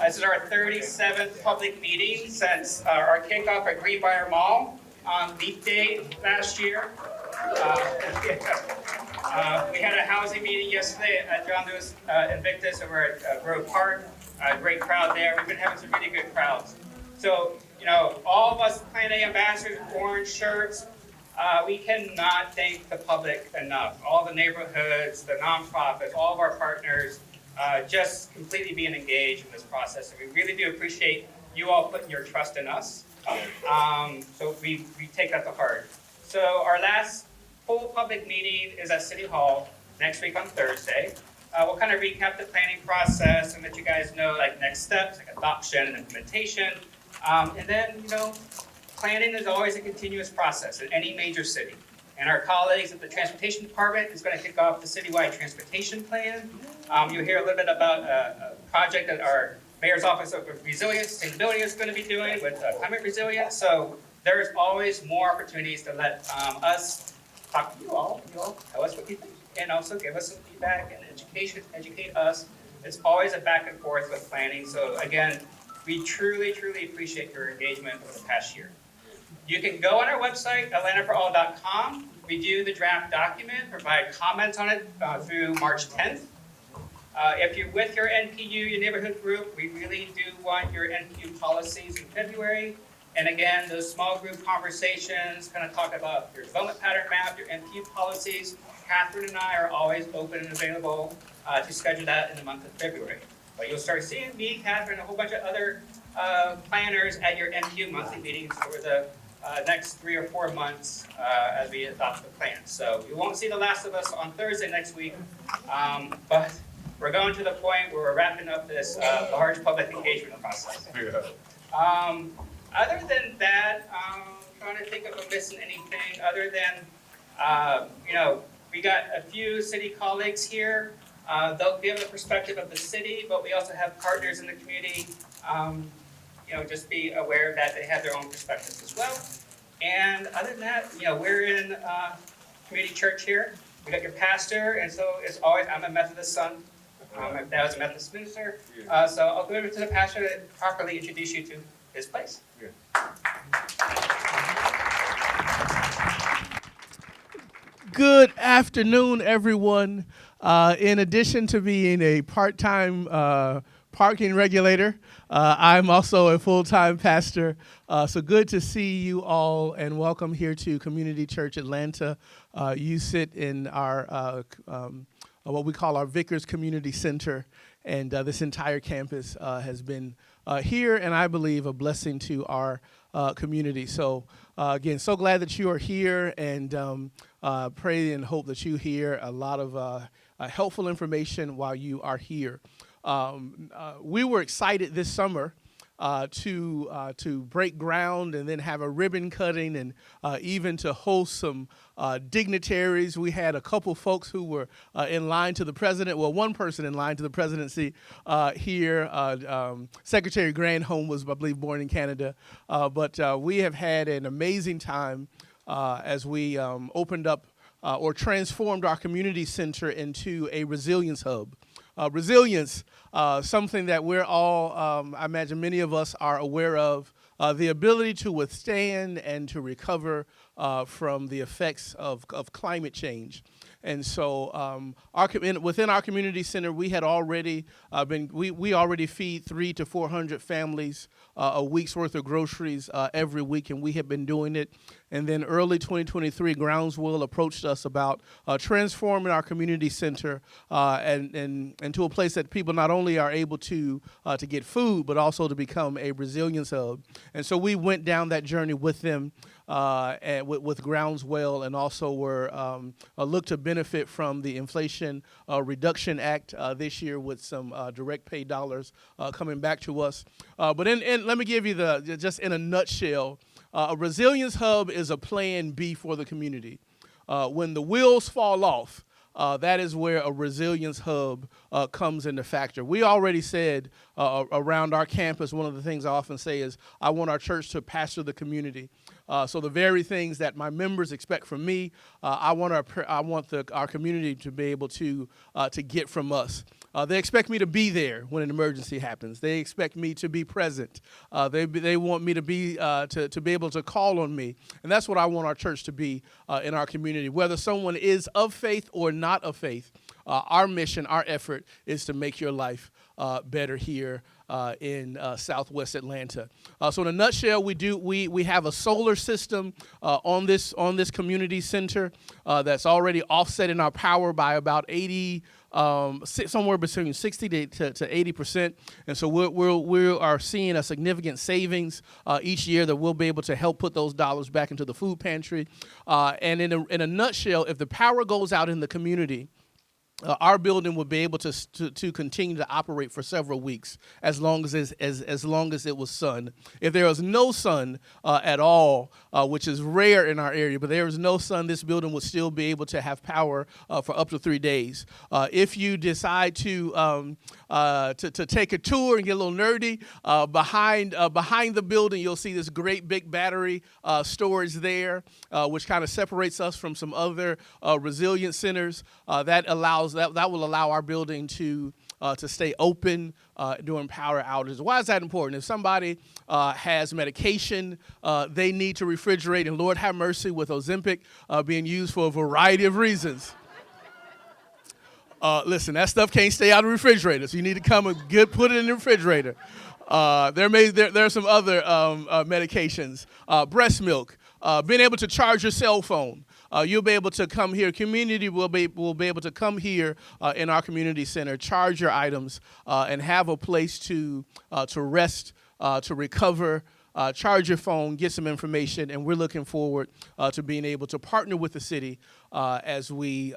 This is our 37th public meeting since our kickoff at Greenbrier Mall on Leap Day last year. We had a housing meeting yesterday at John Lewis Invictus over at Grove Park. Great crowd there. We've been having some really good crowds. So, all of us Plan A ambassadors, orange shirts, we cannot thank the public enough. All the neighborhoods, the nonprofits, all of our partners, just completely being engaged in this process. And we really do appreciate you all putting your trust in us. So we take that to heart. So our last full public meeting is at City Hall next week on Thursday. We'll kind of recap the planning process and let you guys know like next steps, like adoption and implementation. And then, planning is always a continuous process in any major city. And our colleagues at the Transportation Department is going to kick off the citywide transportation plan. You'll hear a little bit about a project that our Mayor's Office of Resilience and Sustainability is going to be doing with climate resilience. So there's always more opportunities to let us talk to you all tell us what you think, and also give us some feedback and educate us. It's always a back and forth with planning. So again, we truly, truly appreciate your engagement over the past year. You can go on our website, atlantaforall.com, review the draft document, provide comments on it through March 10th. If you're with your NPU, your neighborhood group, we really do want your NPU policies in February. And again, those small group conversations kind of talk about your development pattern map, your NPU policies. Catherine and I are always open and available to schedule that in the month of February. But you'll start seeing me, Catherine, and a whole bunch of other planners at your NPU monthly meetings over the next 3 or 4 months as we adopt the plan. So you won't see the last of us on Thursday next week, but we're going to the point where we're wrapping up this large public engagement process. Other than that, I'm trying to think if I'm missing anything other than, we got a few city colleagues here. They'll give the perspective of the city, but we also have partners in the community. Just be aware that they have their own perspectives as well. And other than that, we're in community church here. We got your pastor, and so as always, I'm a Methodist son. My dad was a Methodist minister. So I'll go over to the pastor to properly introduce you to his place. Good afternoon, everyone. In addition to being a part-time parking regulator, I'm also a full-time pastor. So good to see you all and welcome here to Community Church Atlanta. You sit in our what we call our Vickers Community Center, and this entire campus has been here, and I believe a blessing to our community. So again, so glad that you are here, and pray and hope that you hear a lot of helpful information while you are here. We were excited this summer to break ground and then have a ribbon cutting and even to host some dignitaries. We had a couple folks who were in line to the president. Well, one person in line to the presidency here. Secretary Granholm was, I believe, born in Canada. But we have had an amazing time as we opened up or transformed our community center into a resilience hub. Resilience, something that we're all, I imagine many of us are aware of, the ability to withstand and to recover from the effects of climate change. And so within our community center, we had already we already feed 300 to 400 families a week's worth of groceries every week, and we have been doing it. And then early 2023, Groundswell approached us about transforming our community center and to a place that people not only are able to get food, but also to become a resilience hub. And so we went down that journey with them. And with Groundswell, and also were looked to benefit from the Inflation Reduction Act this year with some direct pay dollars coming back to us. But let me give you just in a nutshell, a resilience hub is a plan B for the community. When the wheels fall off, that is where a resilience hub comes into factor. We already said around our campus, one of the things I often say is, I want our church to pastor the community. So the very things that my members expect from me, I want our community to be able to get from us. They expect me to be there when an emergency happens. They expect me to be present. They want me to be able to call on me, and that's what I want our church to be in our community. Whether someone is of faith or not of faith, our mission, our effort is to make your life better here in Southwest Atlanta. So in a nutshell, we have a solar system on this community center that's already offsetting our power by about 80. Somewhere between 60 to 80%, and so we are seeing a significant savings each year that we'll be able to help put those dollars back into the food pantry. And in a nutshell, if the power goes out in the community, our building will be able to continue to operate for several weeks as long as it was sun. If there was no sun at all, which is rare in our area, but there is no sun, this building would still be able to have power for up to 3 days. If you decide to take a tour and get a little nerdy, behind the building, you'll see this great big battery storage there, which kind of separates us from some other resilient centers that will allow our building to stay open during power outages. Why is that important? If somebody has medication they need to refrigerate, and Lord have mercy with Ozempic being used for a variety of reasons. Listen, that stuff can't stay out of the refrigerator, so you need to come and put it in the refrigerator. There are some other medications, breast milk, being able to charge your cell phone. You'll be able to come here. Community will be able to come here in our community center, charge your items, and have a place to rest, to recover. Charge your phone, get some information, and we're looking forward to being able to partner with the city as we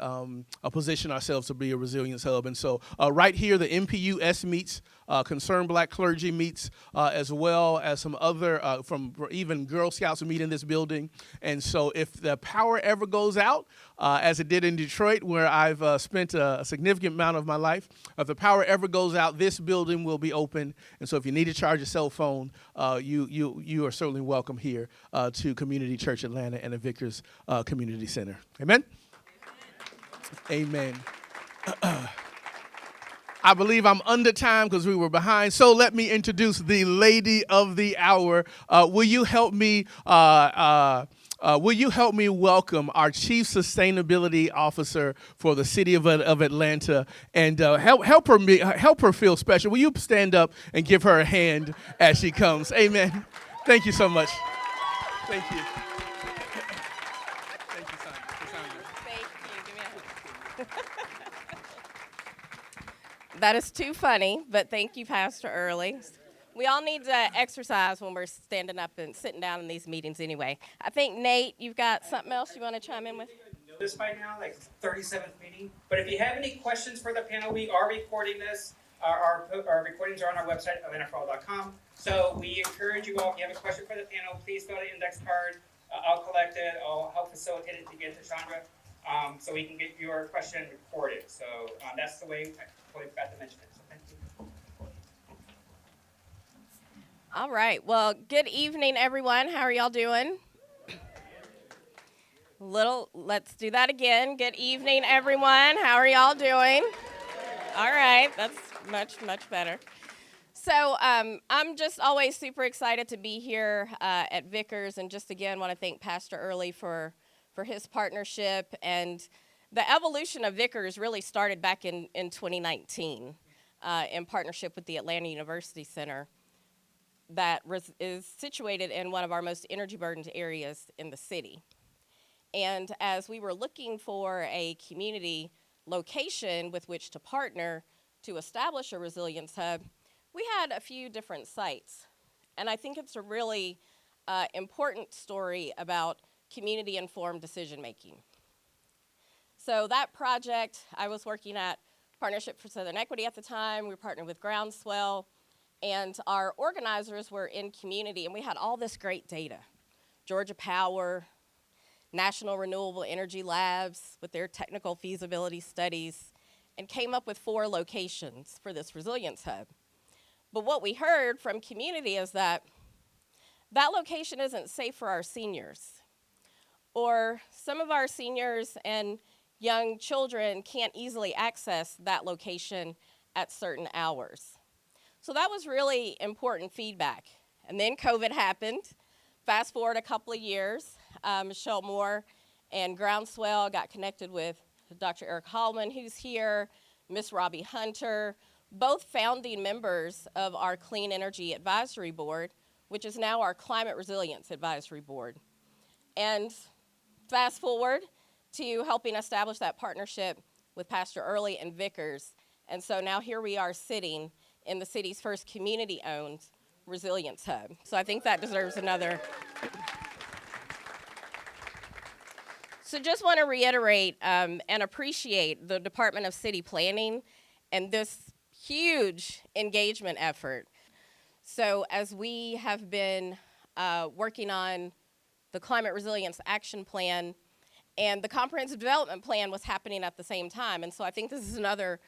position ourselves to be a resilience hub. And so right here, the MPUS meets, Concerned Black Clergy meets, as well as some other, from even Girl Scouts meet in this building. And so if the power ever goes out, as it did in Detroit, where I've spent a significant amount of my life, if the power ever goes out, this building will be open. And so if you need to charge your cell phone, you are certainly welcome here to Community Church Atlanta and the Vickers Community Center. Amen? Amen. I believe I'm under time because we were behind. So let me introduce the lady of the hour. Will you help me welcome our Chief Sustainability Officer for the City of Atlanta, and help her feel special? Will you stand up and give her a hand as she comes? Amen. Thank you so much. Thank you. Thank you, Sandra. Thank you. Give me a hug. That is too funny, but thank you, Pastor Early. We all need to exercise when we're standing up and sitting down in these meetings anyway. I think, Nate, you've got something else you want to chime in with? This by now, like 37th meeting. But if you have any questions for the panel, we are recording this. Our recordings are on our website, atlantaforall.com. So we encourage you all, if you have a question for the panel, please go to the index card. I'll collect it. I'll help facilitate it to get to Chandra, so we can get your question recorded. So that's the way I forgot to mention it. So thank you. All right. Well, good evening, everyone. How are y'all doing? Let's do that again. Good evening, everyone. How are y'all doing? All right. That's much, much better. So I'm just always super excited to be here at Vickers, and just again want to thank Pastor Early for his partnership. And the evolution of Vickers really started back in 2019 in partnership with the Atlanta University Center that is situated in one of our most energy-burdened areas in the city. And as we were looking for a community location with which to partner to establish a resilience hub, we had a few different sites. And I think it's a really important story about community-informed decision-making. So that project, I was working at Partnership for Southern Equity at the time. We were partnered with Groundswell, and our organizers were in community, and we had all this great data. Georgia Power, National Renewable Energy Labs with their technical feasibility studies, and came up with 4 locations for this resilience hub. But what we heard from community is that location isn't safe for our seniors, or some of our seniors and young children can't easily access that location at certain hours. So that was really important feedback. And then COVID happened. Fast forward a couple of years, Michelle Moore and Groundswell got connected with Dr. Eric Hallman, who's here, Miss Robbie Hunter, both founding members of our Clean Energy Advisory Board, which is now our Climate Resilience Advisory Board. And fast forward to helping establish that partnership with Pastor Early and Vickers. And so now here we are sitting in the city's first community-owned resilience hub. So I think that deserves another. So just want to reiterate and appreciate the Department of City Planning and this huge engagement effort. So as we have been working on the Climate Resilience Action Plan, and the Comprehensive Development Plan was happening at the same time. And so I think this is another,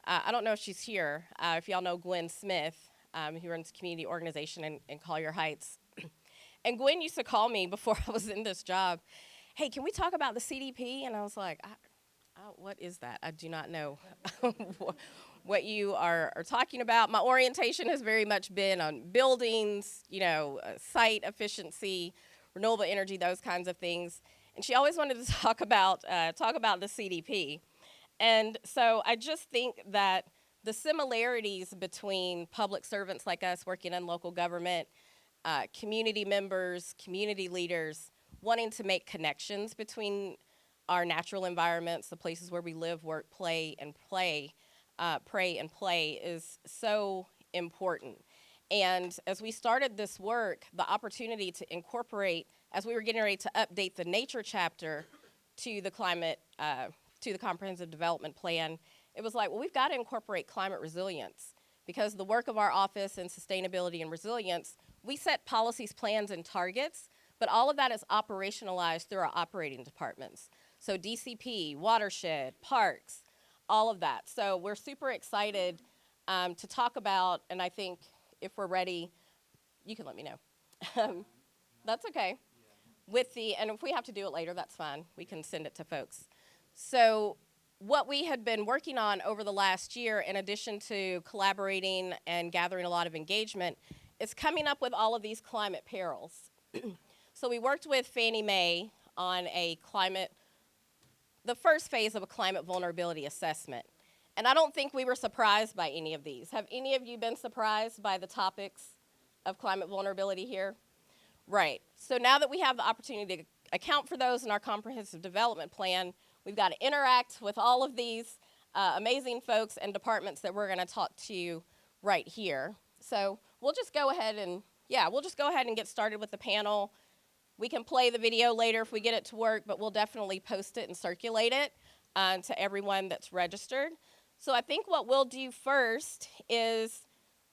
I don't know if she's here, if y'all know Gwen Smith, who runs community organization in Collier Heights. And Gwen used to call me before I was in this job, hey, can we talk about the CDP? And I was like, what is that? I do not know what you are talking about. My orientation has very much been on buildings, site efficiency, renewable energy, those kinds of things. And she always wanted to talk about the CDP. And so I just think that the similarities between public servants like us working in local government, community members, community leaders, wanting to make connections between our natural environments, the places where we live, work, pray and play is so important. And as we started this work, the opportunity to incorporate, as we were getting ready to update the nature chapter to the Comprehensive Development Plan, it was like, well, we've got to incorporate climate resilience, because the work of our office in sustainability and resilience, we set policies, plans, and targets, but all of that is operationalized through our operating departments. So DCP, watershed, parks, all of that. So we're super excited to talk about, and I think if we're ready, you can let me know. That's okay. And if we have to do it later, that's fine. We can send it to folks. So what we had been working on over the last year, in addition to collaborating and gathering a lot of engagement, is coming up with all of these climate perils. So we worked with Fannie Mae on the first phase of a climate vulnerability assessment. And I don't think we were surprised by any of these. Have any of you been surprised by the topics of climate vulnerability here? Right. So now that we have the opportunity to account for those in our comprehensive development plan, we've got to interact with all of these amazing folks and departments that we're going to talk to right here. So we'll just go ahead and get started with the panel. We can play the video later if we get it to work, but we'll definitely post it and circulate it to everyone that's registered. So I think what we'll do first is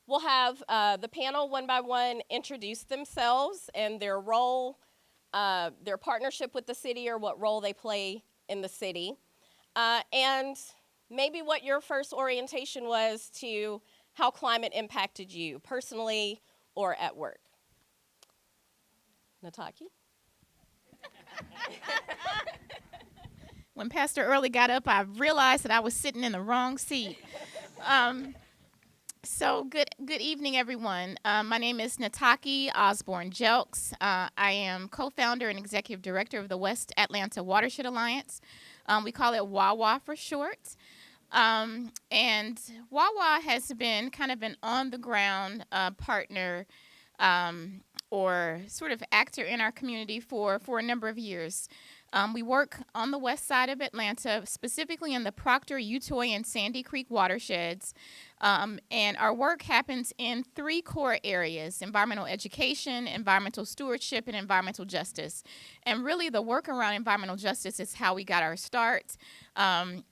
we'll have the panel one by one introduce themselves and their role, their partnership with the city, or what role they play in the city, and maybe what your first orientation was to how climate impacted you personally or at work. Nataki? When Pastor Early got up, I realized that I was sitting in the wrong seat. So good evening, everyone. My name is Nataki Osborne Jelks. I am co-founder and executive director of the West Atlanta Watershed Alliance. We call it WAWA for short. And WAWA has been kind of an on-the-ground partner or sort of actor in our community for a number of years. We work on the west side of Atlanta, specifically in the Proctor, Utoy, and Sandy Creek watersheds. And our work happens in three core areas: environmental education, environmental stewardship, and environmental justice. And really the work around environmental justice is how we got our start. We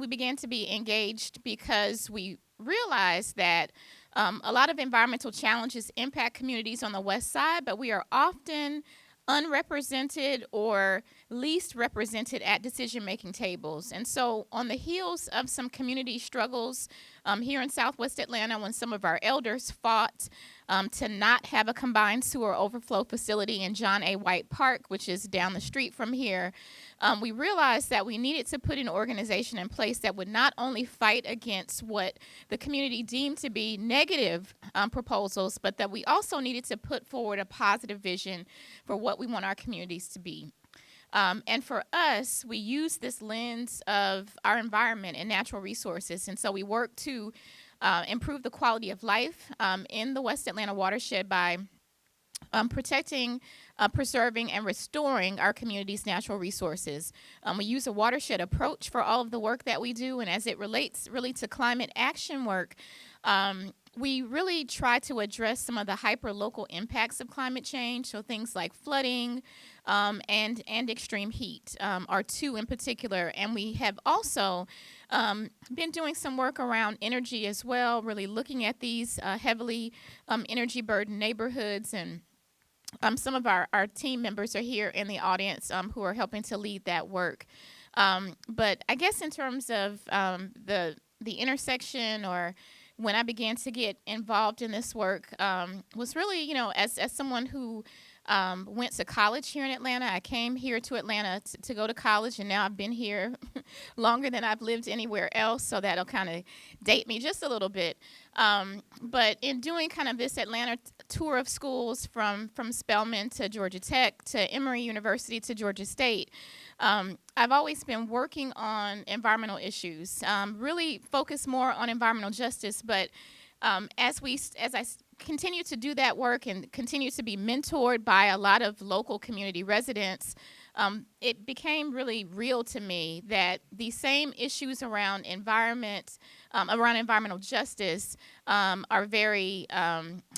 began to be engaged because we realized that a lot of environmental challenges impact communities on the west side, but we are often unrepresented or least represented at decision-making tables. And so on the heels of some community struggles here in Southwest Atlanta when some of our elders fought to not have a combined sewer overflow facility in John A. White Park, which is down the street from here. We realized that we needed to put an organization in place that would not only fight against what the community deemed to be negative proposals, but that we also needed to put forward a positive vision for what we want our communities to be. And for us, we use this lens of our environment and natural resources. And so we work to improve the quality of life in the West Atlanta watershed by protecting, preserving, and restoring our community's natural resources. We use a watershed approach for all of the work that we do, and as it relates really to climate action work, we really try to address some of the hyper-local impacts of climate change, so things like flooding and extreme heat are two in particular. And we have also been doing some work around energy as well, really looking at these heavily energy-burdened neighborhoods. And some of our team members are here in the audience who are helping to lead that work. But I guess in terms of the intersection, or when I began to get involved in this work, was really, as someone who went to college here in Atlanta. I came here to Atlanta to go to college, and now I've been here longer than I've lived anywhere else, so that'll kind of date me just a little bit. But in doing kind of this Atlanta tour of schools from Spelman to Georgia Tech to Emory University to Georgia State, I've always been working on environmental issues, really focused more on environmental justice. But as I continue to do that work and continue to be mentored by a lot of local community residents, it became really real to me that these same issues around environment, around environmental justice, are very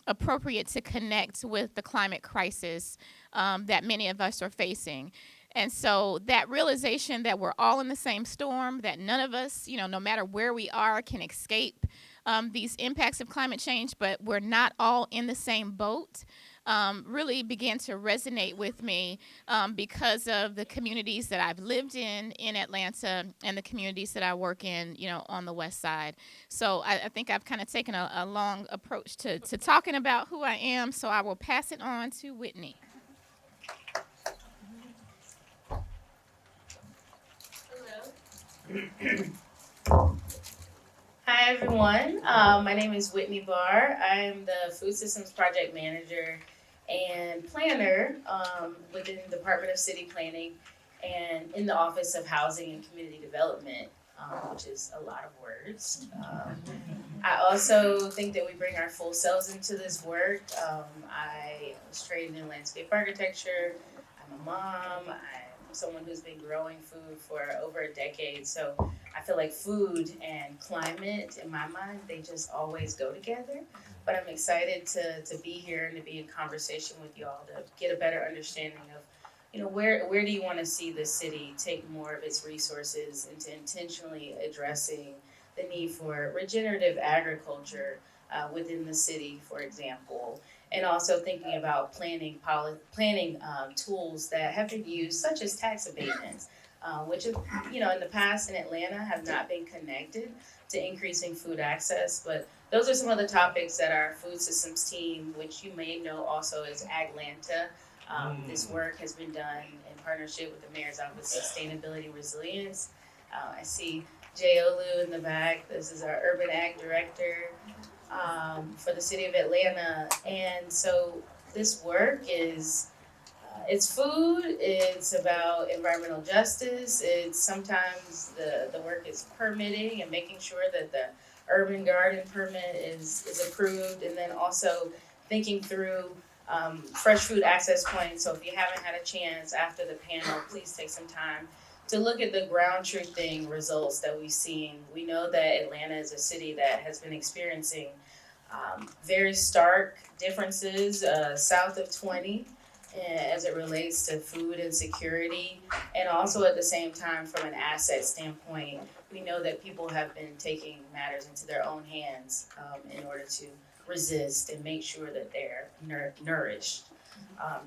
appropriate to connect with the climate crisis that many of us are facing. And so that realization that we're all in the same storm, that none of us, no matter where we are, can escape these impacts of climate change, but we're not all in the same boat, really began to resonate with me because of the communities that I've lived in Atlanta and the communities that I work in, on the west side. So I think I've kind of taken a long approach to talking about who I am, so I will pass it on to Whitney. Hi everyone, my name is Whitney Barr. I am the Food Systems Project Manager and Planner within the Department of City Planning and in the Office of Housing and Community Development, which is a lot of words. I also think that we bring our full selves into this work. I was trained in landscape architecture. I'm a mom. I'm someone who's been growing food for over a decade, so I feel like food and climate, in my mind, they just always go together. But I'm excited to be here and to be in conversation with y'all to get a better understanding of, where do you want to see the city take more of its resources into intentionally addressing the need for regenerative agriculture within the city, for example. And also thinking about planning tools that have been used, such as tax abatements, which have, in the past in Atlanta have not been connected to increasing food access. But those are some of the topics that our food systems team, which you may know also as Aglanta, this work has been done in partnership with the Mayor's Office of Sustainability and Resilience. I see Jay Olu in the back. This is our Urban Ag Director for the city of Atlanta. And so this work is, it's food, it's about environmental justice, it's sometimes the work is permitting and making sure that the urban garden permit is approved, and then also thinking through fresh food access points. So if you haven't had a chance after the panel, please take some time to look at the ground truthing results that we've seen. We know that Atlanta is a city that has been experiencing very stark differences south of 20 as it relates to food insecurity, and also at the same time from an asset standpoint, we know that people have been taking matters into their own hands in order to resist and make sure that they're nourished.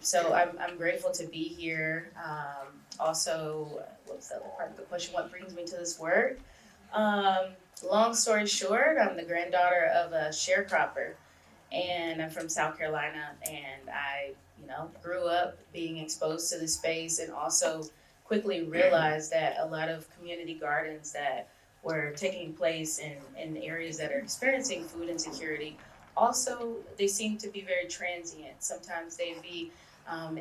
So I'm grateful to be here. Also, what's the other part of the question? What brings me to this work? Long story short, I'm the granddaughter of a sharecropper, and I'm from South Carolina, and I, grew up being exposed to the space and also quickly realized that a lot of community gardens that were taking place in areas that are experiencing food insecurity, also they seem to be very transient. Sometimes they'd be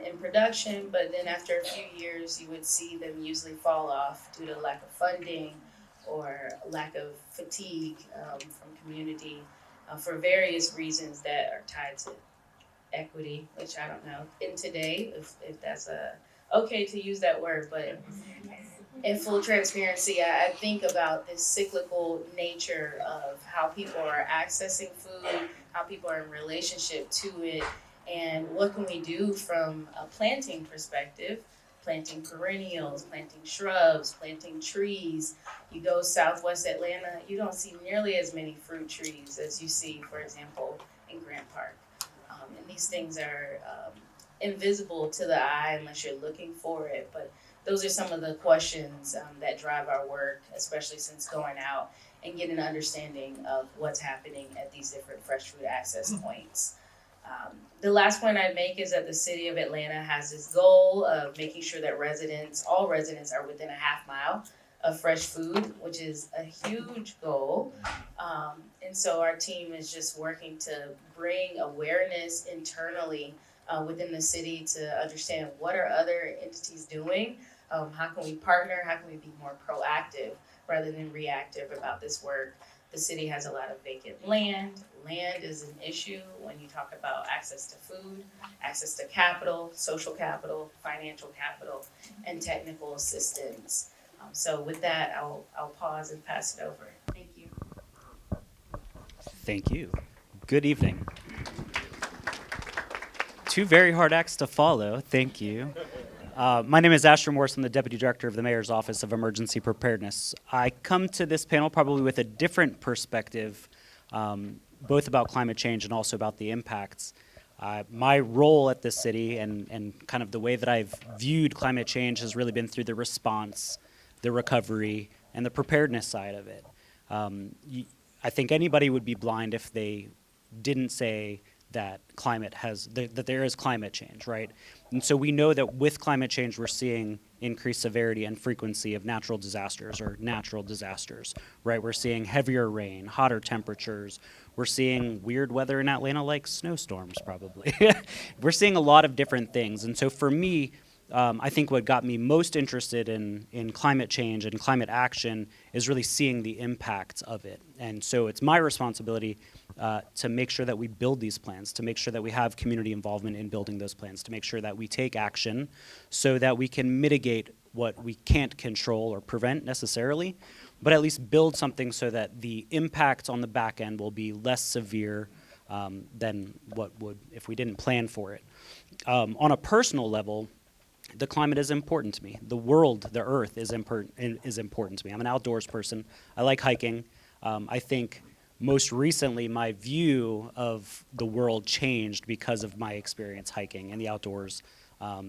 in production, but then after a few years, you would see them usually fall off due to lack of funding or lack of fatigue from community for various reasons that are tied to equity, which I don't know in today if that's okay to use that word, but in full transparency, I think about this cyclical nature of how people are accessing food, how people are in relationship to it, and what can we do from a planting perspective, planting perennials, planting shrubs, planting trees. You go southwest Atlanta, you don't see nearly as many fruit trees as you see, for example, in Grant Park. And these things are invisible to the eye unless you're looking for it, but those are some of the questions that drive our work, especially since going out and getting an understanding of what's happening at these different fresh food access points. The last point I'd make is that the city of Atlanta has this goal of making sure that all residents are within a half mile of fresh food, which is a huge goal. And so our team is just working to bring awareness internally within the city to understand what are other entities doing. How can we partner? How can we be more proactive rather than reactive about this work? The city has a lot of vacant land. Land is an issue when you talk about access to food, access to capital, social capital, financial capital, and technical assistance. So with that, I'll pause and pass it over. Thank you. Thank you. Good evening. Two very hard acts to follow. Thank you. My name is Asher Morse. I'm the Deputy Director of the Mayor's Office of Emergency Preparedness. I come to this panel probably with a different perspective, both about climate change and also about the impacts. My role at this city and kind of the way that I've viewed climate change has really been through the response, the recovery, and the preparedness side of it. I think anybody would be blind if they didn't say that that there is climate change, right? And so we know that with climate change, we're seeing increased severity and frequency of natural disasters, right? We're seeing heavier rain, hotter temperatures. We're seeing weird weather in Atlanta, like snowstorms, probably. We're seeing a lot of different things. And so for me, I think what got me most interested in climate change and climate action is really seeing the impacts of it. And so it's my responsibility to make sure that we build these plans, to make sure that we have community involvement in building those plans, to make sure that we take action so that we can mitigate what we can't control or prevent necessarily, but at least build something so that the impact on the back end will be less severe than what would if we didn't plan for it. On a personal level, the climate is important to me. The world, the earth is important to me. I'm an outdoors person. I like hiking. I think most recently my view of the world changed because of my experience hiking in the outdoors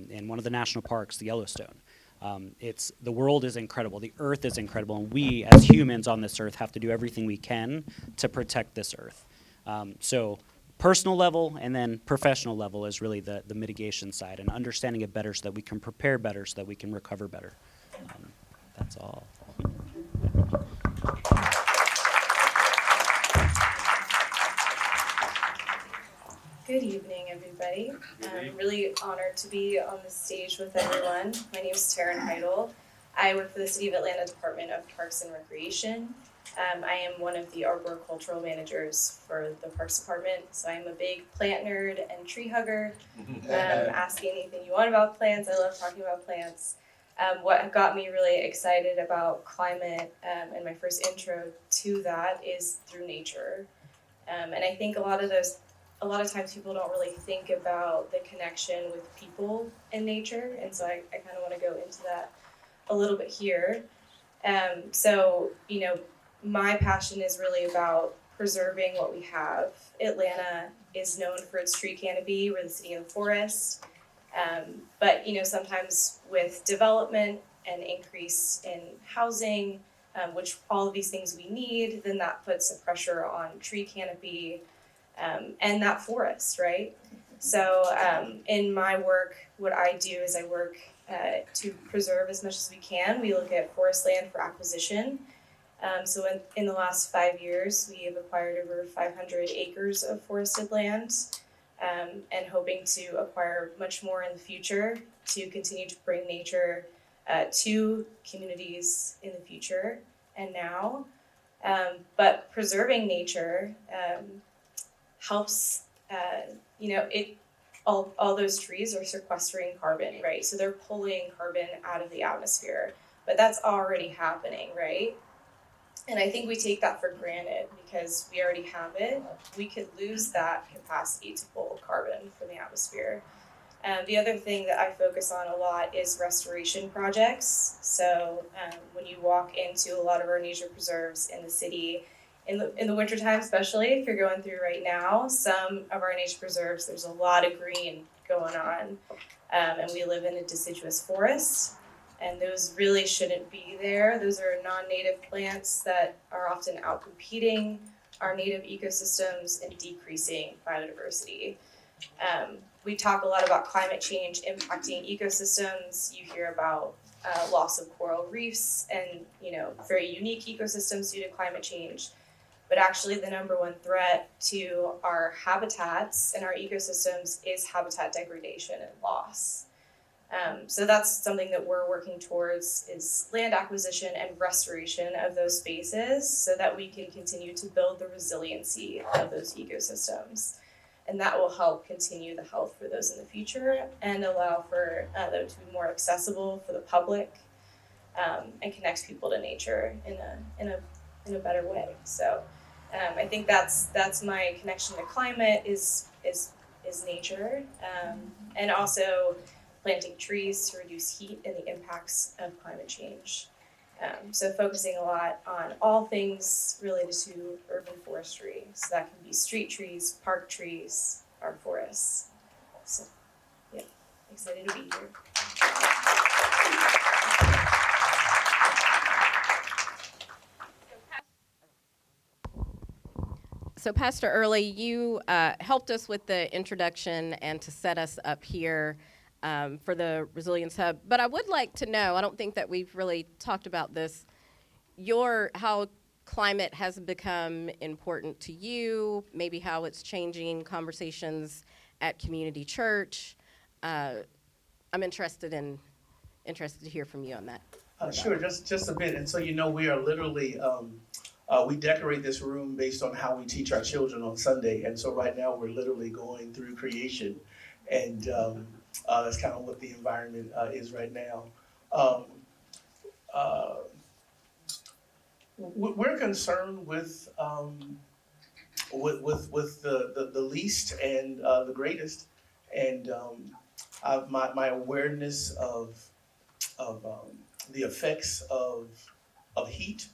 in one of the national parks, the Yellowstone. The world is incredible. The earth is incredible. And we as humans on this earth have to do everything we can to protect this earth. So personal level and then professional level is really the mitigation side and understanding it better so that we can prepare better, so that we can recover better. That's all. Good evening, everybody. I'm really honored to be on the stage with everyone. My name is Taryn Heidel. I work for the City of Atlanta Department of Parks and Recreation. I am one of the arboricultural managers for the Parks Department, so I'm a big plant nerd and tree hugger. Ask me anything you want about plants. I love talking about plants. What got me really excited about climate and my first intro to that is through nature. And I think a lot of times people don't really think about the connection with people and nature, and so I kind of want to go into that a little bit here. My passion is really about preserving what we have. Atlanta is known for its tree canopy. We're the city of the forest. But sometimes with development and increase in housing, which all of these things we need, then that puts a pressure on tree canopy and that forest, right? So in my work, what I do is I work to preserve as much as we can. We look at forest land for acquisition. So in the last 5 years, we have acquired over 500 acres of forested land, and hoping to acquire much more in the future to continue to bring nature to communities in the future and now. But preserving nature helps, all those trees are sequestering carbon, right? So they're pulling carbon out of the atmosphere, but that's already happening, right? And I think we take that for granted because we already have it. We could lose that capacity to pull carbon from the atmosphere. The other thing that I focus on a lot is restoration projects. So when you walk into a lot of our nature preserves in the city, in the wintertime especially, if you're going through right now, some of our nature preserves, there's a lot of green going on. And we live in a deciduous forest. And those really shouldn't be there. Those are non-native plants that are often outcompeting our native ecosystems and decreasing biodiversity. We talk a lot about climate change impacting ecosystems. You hear about loss of coral reefs and very unique ecosystems due to climate change. But actually the number one threat to our habitats and our ecosystems is habitat degradation and loss. So that's something that we're working towards is land acquisition and restoration of those spaces so that we can continue to build the resiliency of those ecosystems. And that will help continue the health for those in the future and allow for them to be more accessible for the public and connect people to nature in a better way. So I think that's my connection to climate is nature, and also planting trees to reduce heat and the impacts of climate change. So focusing a lot on all things related to urban forestry. So that can be street trees, park trees, our forests. So yeah, excited to be here. So Pastor Early, you helped us with the introduction and to set us up here for the Resilience Hub. But I would like to know, I don't think that we've really talked about this, how climate has become important to you, maybe how it's changing conversations at community church. I'm interested to hear from you on that. Sure, just a bit. And so, we are literally, we decorate this room based on how we teach our children on Sunday. And so right now we're literally going through creation. And that's kind of what the environment is right now. We're concerned with the least and the greatest. And my awareness of the effects of heat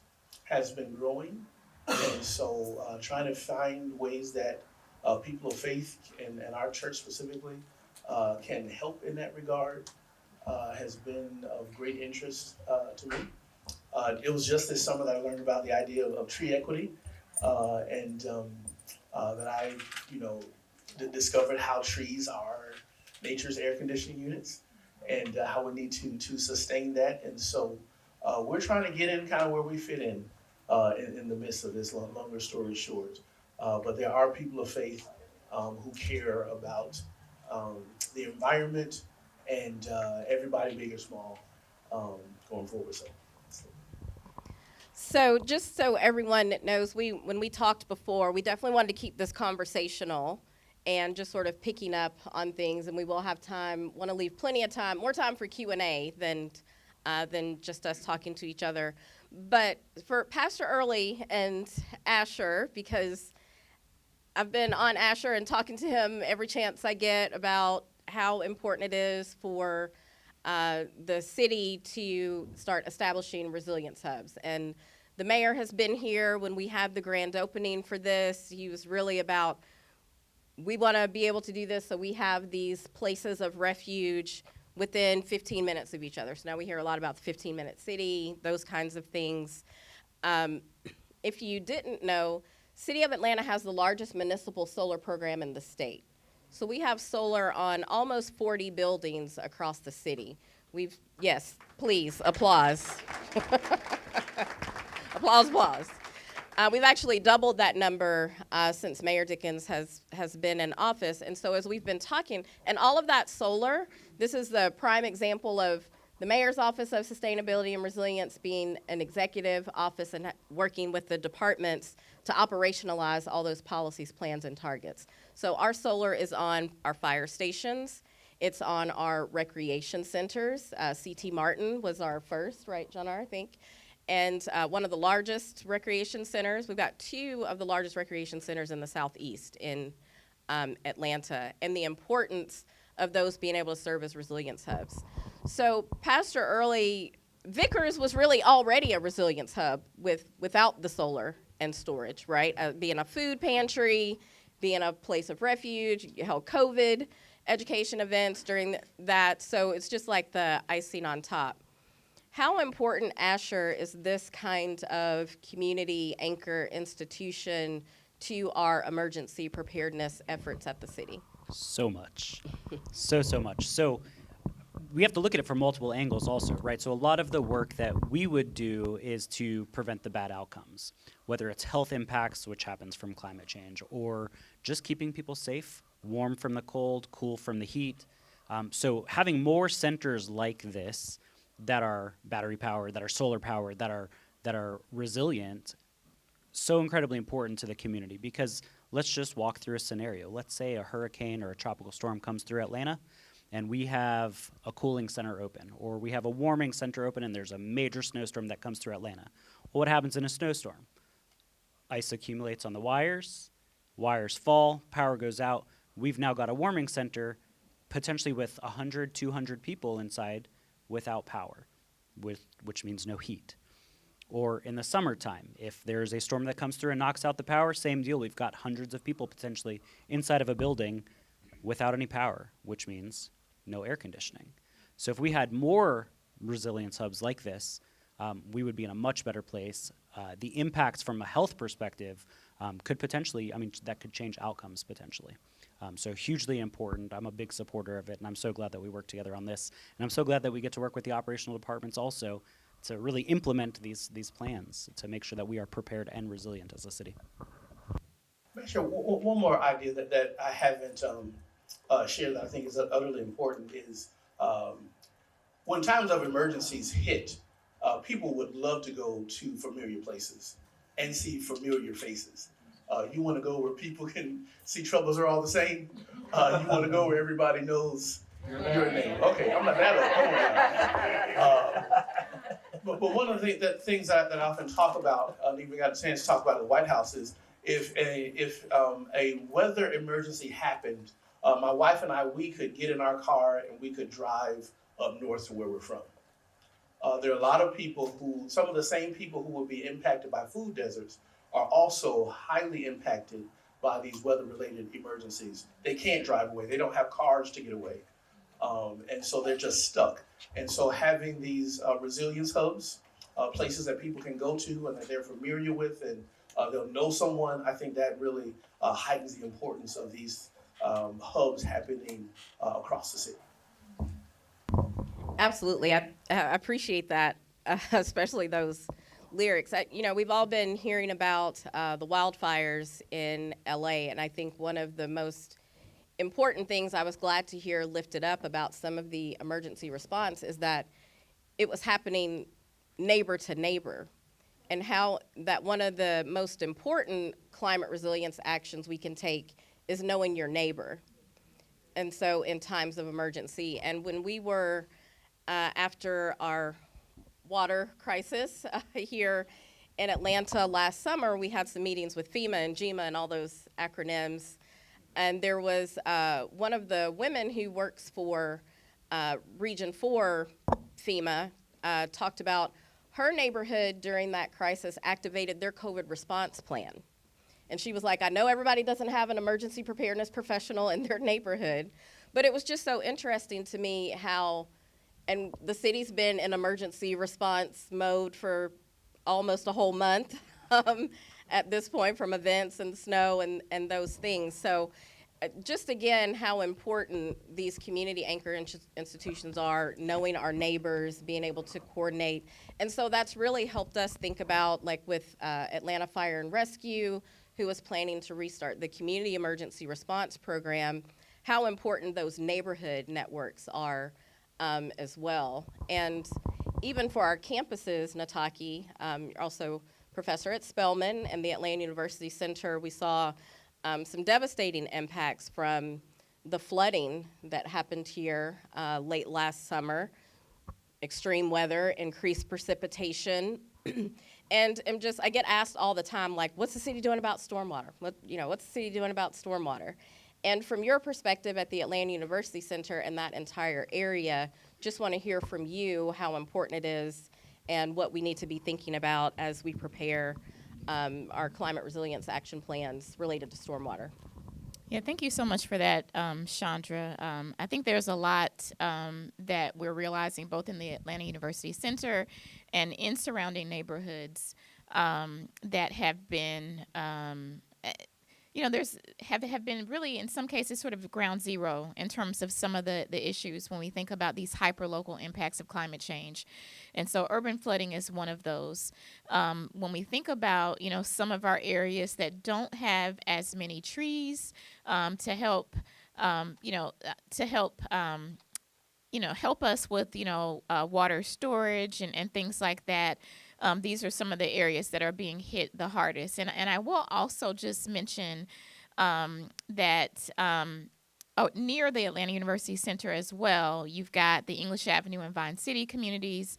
has been growing, and so trying to find ways that people of faith and our church specifically can help in that regard has been of great interest to me. It was just this summer that I learned about the idea of tree equity, and that I, discovered how trees are nature's air conditioning units, and how we need to sustain that. And so we're trying to get in kind of where we fit in the midst of this, longer story short. But there are people of faith who care about the environment and everybody, big or small, going forward. So just so everyone knows, when we talked before, we definitely wanted to keep this conversational and just sort of picking up on things, and we will have time, want to leave plenty of time, more time for Q&A than just us talking to each other. But for Pastor Early and Asher, because I've been on Asher and talking to him every chance I get about how important it is for the city to start establishing resilience hubs. And the mayor has been here when we had the grand opening for this. He was really about, we want to be able to do this so we have these places of refuge within 15 minutes of each other. So now we hear a lot about the 15-minute city, those kinds of things. If you didn't know, City of Atlanta has the largest municipal solar program in the state. So we have solar on almost 40 buildings across the city. Yes, please, applause. Applause, applause. We've actually doubled that number since Mayor Dickens has been in office. And so as we've been talking, and all of that solar, this is the prime example of the Mayor's Office of Sustainability and Resilience being an executive office and working with the departments to operationalize all those policies, plans, and targets. So our solar is on our fire stations. It's on our recreation centers. C.T. Martin was our first, right, John R., I think? And one of the largest recreation centers. We've got 2 of the largest recreation centers in the Southeast in Atlanta, and the importance of those being able to serve as resilience hubs. So Pastor Early, Vickers was really already a resilience hub without the solar and storage, right? Being a food pantry, being a place of refuge, you held COVID education events during that, so it's just like the icing on top. How important, Asher, is this kind of community anchor institution to our emergency preparedness efforts at the city? So much. So much. So we have to look at it from multiple angles also, right? So a lot of the work that we would do is to prevent the bad outcomes, whether it's health impacts, which happens from climate change, or just keeping people safe, warm from the cold, cool from the heat. So having more centers like this that are battery powered, that are solar powered, that are resilient, so incredibly important to the community. Because let's just walk through a scenario. Let's say a hurricane or a tropical storm comes through Atlanta, and we have a cooling center open, or we have a warming center open, and there's a major snowstorm that comes through Atlanta. Well, what happens in a snowstorm? Ice accumulates on the wires fall, power goes out. We've now got a warming center, potentially with 100, 200 people inside without power, which means no heat. Or in the summertime, if there's a storm that comes through and knocks out the power, same deal. We've got hundreds of people potentially inside of a building without any power, which means no air conditioning. So if we had more resilience hubs like this, we would be in a much better place. The impacts from a health perspective could potentially, that could change outcomes potentially. So hugely important. I'm a big supporter of it, and I'm so glad that we work together on this. And I'm so glad that we get to work with the operational departments also to really implement these plans to make sure that we are prepared and resilient as a city. Sure. One more idea that I haven't shared that I think is utterly important is when times of emergencies hit, people would love to go to familiar places and see familiar faces. You want to go where people can see troubles are all the same. You want to go where everybody knows your name. Okay, I'm not that old. But one of the things that I often talk about, and even got a chance to talk about at the White House, is if a weather emergency happened, my wife and I, we could get in our car and we could drive up north to where we're from. There are a lot of people some of the same people who will be impacted by food deserts are also highly impacted by these weather-related emergencies. They can't drive away. They don't have cars to get away. And so they're just stuck. And so having these resilience hubs, places that people can go to and that they're familiar with and they'll know someone, I think that really heightens the importance of these hubs happening across the city. Absolutely. I appreciate that, especially those lyrics. We've all been hearing about the wildfires in LA, and I think one of the most important things I was glad to hear lifted up about some of the emergency response is that it was happening neighbor to neighbor, and how that one of the most important climate resilience actions we can take is knowing your neighbor. And so in times of emergency, and when we were after our water crisis here in Atlanta last summer, we had some meetings with FEMA and GEMA and all those acronyms. And there was one of the women who works for Region 4 FEMA talked about her neighborhood during that crisis activated their COVID response plan. And she was like, I know everybody doesn't have an emergency preparedness professional in their neighborhood, but it was just so interesting to me how, and the city's been in emergency response mode for almost a whole month at this point from events and snow and those things. So just again, how important these community anchor institutions are, knowing our neighbors, being able to coordinate. And so that's really helped us think about, like with Atlanta Fire and Rescue, who was planning to restart the Community Emergency Response Program, how important those neighborhood networks are as well. And even for our campuses, Nataki, you're also professor at Spelman and the Atlanta University Center, we saw some devastating impacts from the flooding that happened here late last summer, extreme weather, increased precipitation. And I get asked all the time, like, what's the city doing about stormwater? What's the city doing about stormwater? And from your perspective at the Atlanta University Center and that entire area, just want to hear from you how important it is and what we need to be thinking about as we prepare our climate resilience action plans related to stormwater. Yeah, thank you so much for that, Chandra. I think there's a lot that we're realizing both in the Atlanta University Center and in surrounding neighborhoods that have been, have been really, in some cases, sort of ground zero in terms of some of the issues when we think about these hyperlocal impacts of climate change. And so urban flooding is one of those. When we think about, some of our areas that don't have as many trees to help, help us with, water storage and things like that. These are some of the areas that are being hit the hardest. And I will also just mention that near the Atlanta University Center as well, you've got the English Avenue and Vine City communities,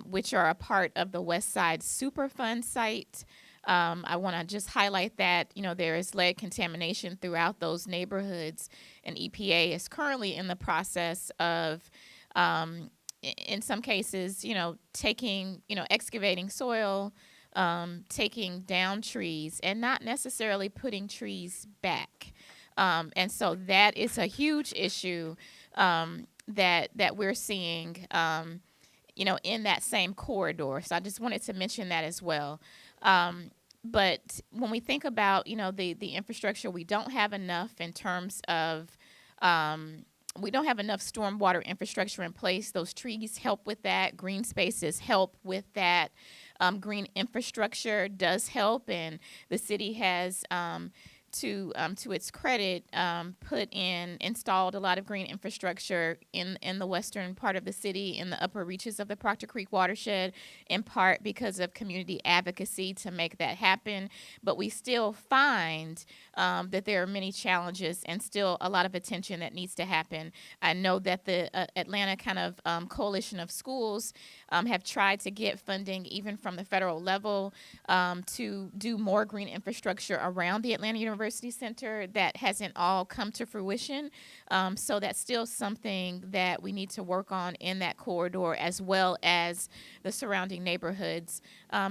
which are a part of the West Side Superfund site. I want to just highlight that, there is lead contamination throughout those neighborhoods, and EPA is currently in the process of in some cases, excavating soil, taking down trees, and not necessarily putting trees back. And so that is a huge issue that we're seeing, in that same corridor. So I just wanted to mention that as well. But when we think about, the infrastructure, we don't have enough in terms of we don't have enough stormwater infrastructure in place. Those trees help with that. Green spaces help with that. Green infrastructure does help, and the city has, to its credit, installed a lot of green infrastructure in the western part of the city, in the upper reaches of the Proctor Creek watershed, in part because of community advocacy to make that happen. But we still find that there are many challenges and still a lot of attention that needs to happen. I know that the Atlanta kind of coalition of schools have tried to get funding even from the federal level to do more green infrastructure around the Atlanta University Center. That hasn't all come to fruition. So that's still something that we need to work on in that corridor, as well as the surrounding neighborhoods.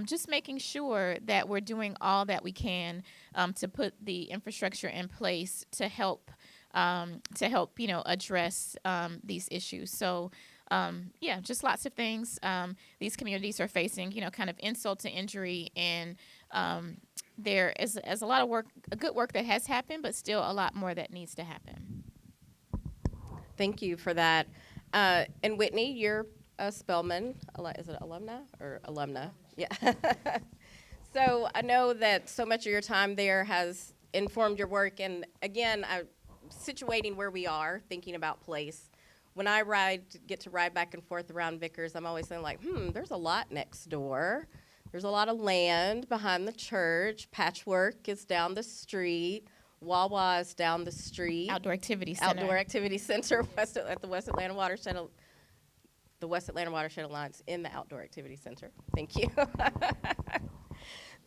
Just making sure that we're doing all that we can to put the infrastructure in place to help address these issues. So just lots of things. These communities are facing, kind of insult to injury, and there is a lot of work, good work that has happened, but still a lot more that needs to happen. Thank you for that. And Whitney, you're a Spelman, is it alumna or alumna? Yeah. So I know that so much of your time there has informed your work, and again, situating where we are, thinking about place. When I get to ride back and forth around Vickers, I'm always saying, like, there's a lot next door. There's a lot of land behind the church. Patchwork is down the street. Wawa is down the street. Outdoor Activity Center. Outdoor Activity Center at the West Atlanta Watershed. The West Atlanta Watershed Alliance in the Outdoor Activity Center. Thank you.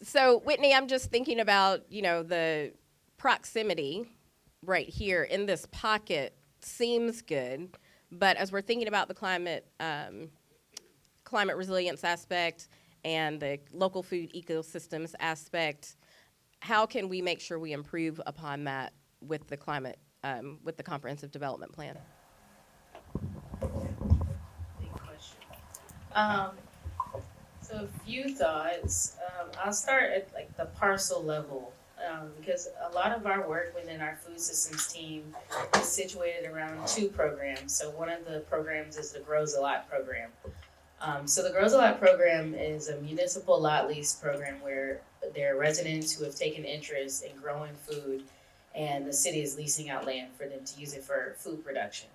So, Whitney, I'm just thinking about, the proximity right here in this pocket seems good. But as we're thinking about the climate resilience aspect and the local food ecosystems aspect, how can we make sure we improve upon that with the climate, with the comprehensive development plan? Big question. So So a few thoughts. I'll start at like the parcel level because a lot of our work within our food systems team is situated around two programs. So one of the programs is the Grows a Lot program. So the Grows a Lot program is a municipal lot lease program where there are residents who have taken interest in growing food, and the city is leasing out land for them to use it for food production.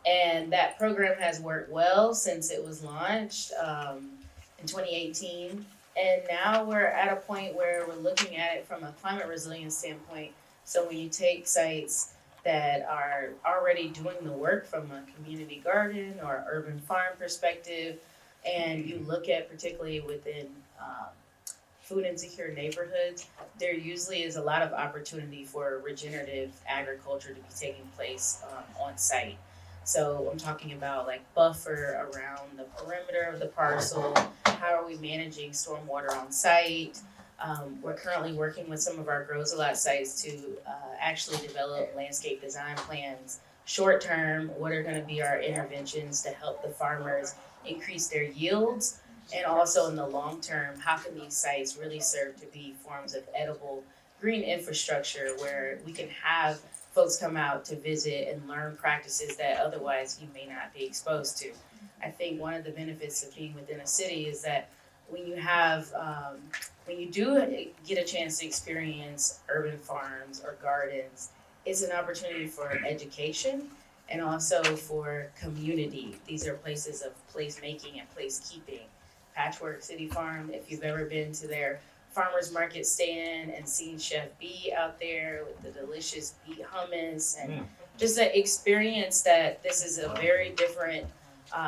And that program has worked well since it was launched in 2018. And now we're at a point where we're looking at it from a climate resilience standpoint. So when you take sites that are already doing the work from a community garden or urban farm perspective, and you look at particularly within food insecure neighborhoods, there usually is a lot of opportunity for regenerative agriculture to be taking place on site. So I'm talking about like buffer around the perimeter of the parcel. How are we managing stormwater on site? We're currently working with some of our Grows a Lot sites to actually develop landscape design plans. Short term, what are going to be our interventions to help the farmers increase their yields? And also in the long term, how can these sites really serve to be forms of edible green infrastructure where we can have folks come out to visit and learn practices that otherwise you may not be exposed to. I think one of the benefits of being within a city is that when you have, when you do get a chance to experience urban farms or gardens, it's an opportunity for education and also for community. These are places of placemaking and placekeeping. Patchwork City Farm, if you've ever been to their farmers market stand and seen Chef B out there with the delicious beet hummus and just the experience that this is a very different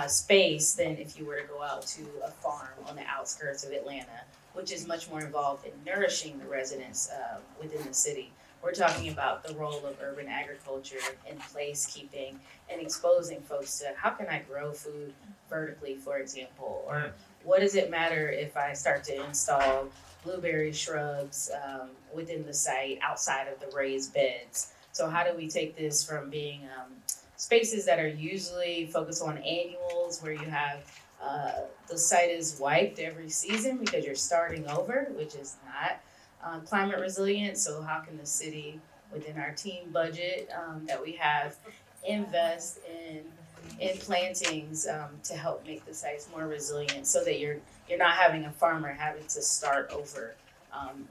space than if you were to go out to a farm on the outskirts of Atlanta, which is much more involved in nourishing the residents within the city. We're talking about the role of urban agriculture and placekeeping and exposing folks to how can I grow food vertically, for example, or what does it matter if I start to install blueberry shrubs within the site outside of the raised beds. So how do we take this from being spaces that are usually focused on annuals where you have the site is wiped every season because you're starting over, which is not climate resilient. So how can the city within our team budget that we have invest in plantings to help make the sites more resilient so that you're not having a farmer having to start over,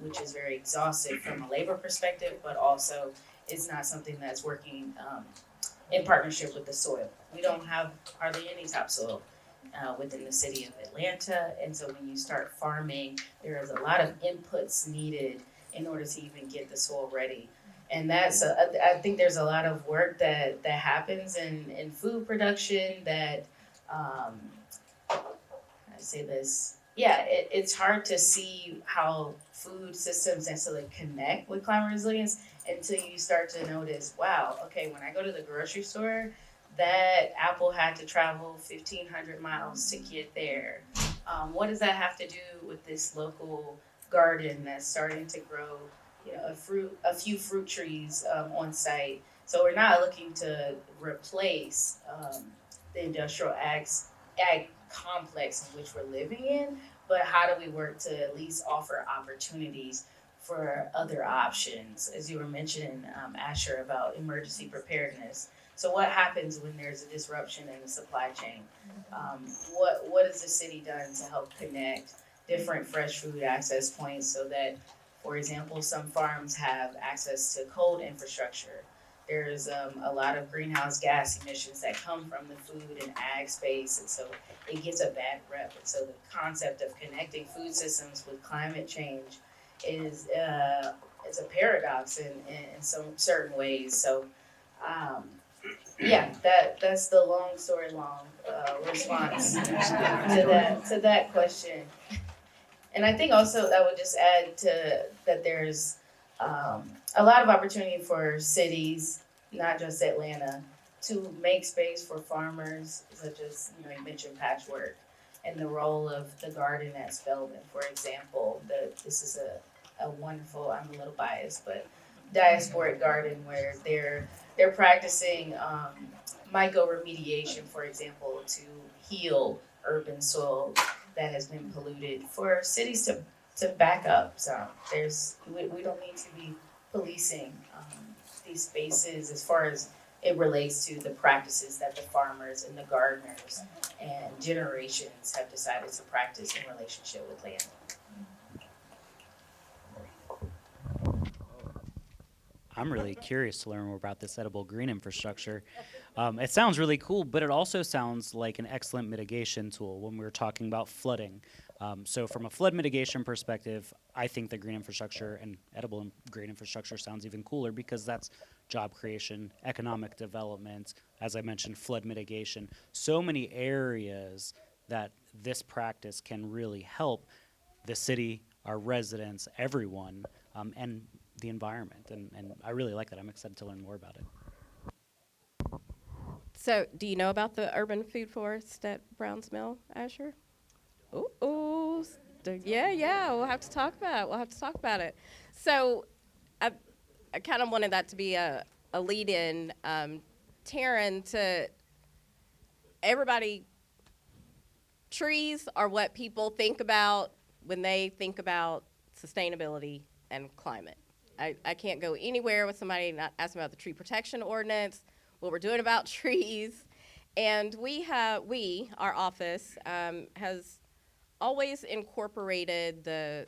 which is very exhaustive from a labor perspective, but also it's not something that's working in partnership with the soil. We don't have hardly any topsoil within the city of Atlanta, and so when you start farming, there is a lot of inputs needed in order to even get the soil ready. And that's, I think there's a lot of work that happens in food production that, I say this, it's hard to see how food systems necessarily connect with climate resilience until you start to notice, wow, okay, when I go to the grocery store, that apple had to travel 1,500 miles to get there. What does that have to do with this local garden that's starting to grow a few fruit trees on site? So we're not looking to replace the industrial ag complex in which we're living in, but how do we work to at least offer opportunities for other options? As you were mentioning, Asher, about emergency preparedness. So what happens when there's a disruption in the supply chain? What has the city done to help connect different fresh food access points so that, for example, some farms have access to cold infrastructure? There's a lot of greenhouse gas emissions that come from the food and ag space, and so it gets a bad rep. And so the concept of connecting food systems with climate change is it's a paradox in some certain ways. So that's the long story long response to that question. And I think also that would just add to that there's a lot of opportunity for cities, not just Atlanta, to make space for farmers, such as, you mentioned Patchwork and the role of the garden at Spelman, for example. This is a wonderful, I'm a little biased, but diasporic garden where they're practicing mycoremediation, for example, to heal urban soil that has been polluted for cities to back up. So we don't need to be policing these spaces as far as it relates to the practices that the farmers and the gardeners and generations have decided to practice in relationship with land. I'm really curious to learn more about this edible green infrastructure. It sounds really cool, but it also sounds like an excellent mitigation tool when we were talking about flooding. So from a flood mitigation perspective, I think the green infrastructure and edible green infrastructure sounds even cooler because that's job creation, economic development, as I mentioned, flood mitigation. So many areas that this practice can really help the city, our residents, everyone, and the environment. And I really like that. I'm excited to learn more about it. So, do you know about the urban food forest at Browns Mill, Asher? Ooh, yeah. We'll have to talk about it. So, I kind of wanted that to be a lead-in, Taryn, to everybody. Trees are what people think about when they think about sustainability and climate. I can't go anywhere with somebody not asking about the tree protection ordinance, what we're doing about trees. And our office, has always incorporated the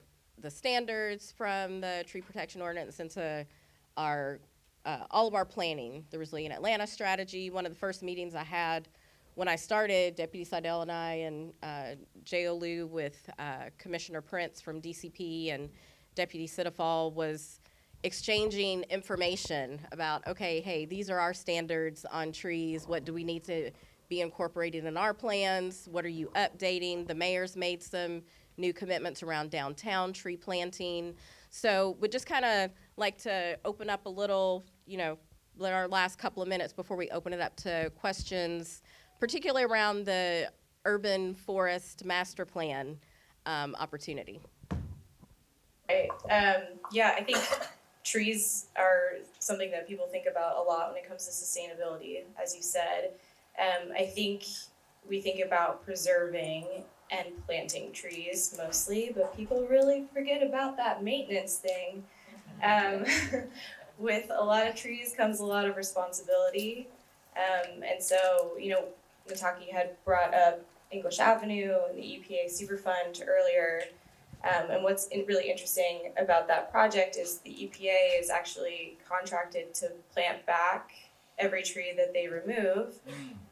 standards from the tree protection ordinance into our all of our planning, the Resilient Atlanta strategy. One of the first meetings I had when I started, Deputy Seidel and I and Jay Olu with Commissioner Prince from DCP and Deputy Sidafal was exchanging information about, okay, hey, these are our standards on trees. What do we need to be incorporated in our plans? What are you updating? The mayor's made some new commitments around downtown tree planting. So we'd just kind of like to open up a little, let our last couple of minutes before we open it up to questions, particularly around the urban forest master plan opportunity. Right. I think trees are something that people think about a lot when it comes to sustainability, as you said. I think we think about preserving and planting trees mostly, but people really forget about that maintenance thing. With a lot of trees comes a lot of responsibility. And so, Nataki had brought up English Avenue and the EPA Superfund earlier. And what's really interesting about that project is the EPA is actually contracted to plant back every tree that they remove.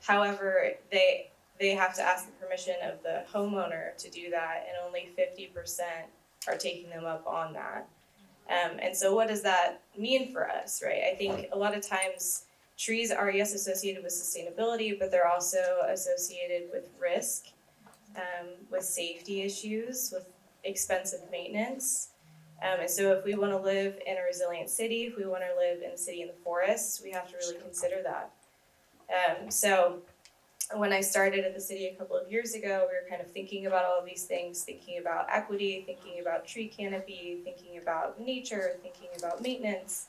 However, they have to ask the permission of the homeowner to do that, and only 50% are taking them up on that. And so what does that mean for us, right? I think a lot of times trees are, yes, associated with sustainability, but they're also associated with risk, with safety issues, with expensive maintenance. And so if we want to live in a resilient city, if we want to live in a city in the forest, we have to really consider that. So when I started at the city a couple of years ago, we were kind of thinking about all of these things, thinking about equity, thinking about tree canopy, thinking about nature, thinking about maintenance,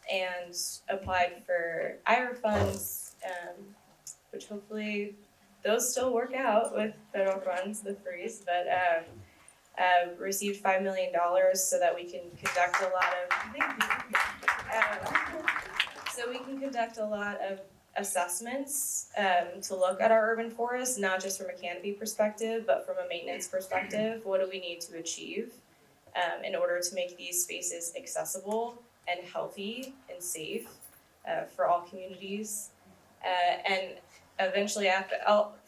and applied for IRA funds, which hopefully those still work out with federal funds, the freeze, but received $5 million so that we can conduct a lot of assessments to look at our urban forests, not just from a canopy perspective, but from a maintenance perspective. What do we need to achieve in order to make these spaces accessible and healthy and safe for all communities? And eventually, after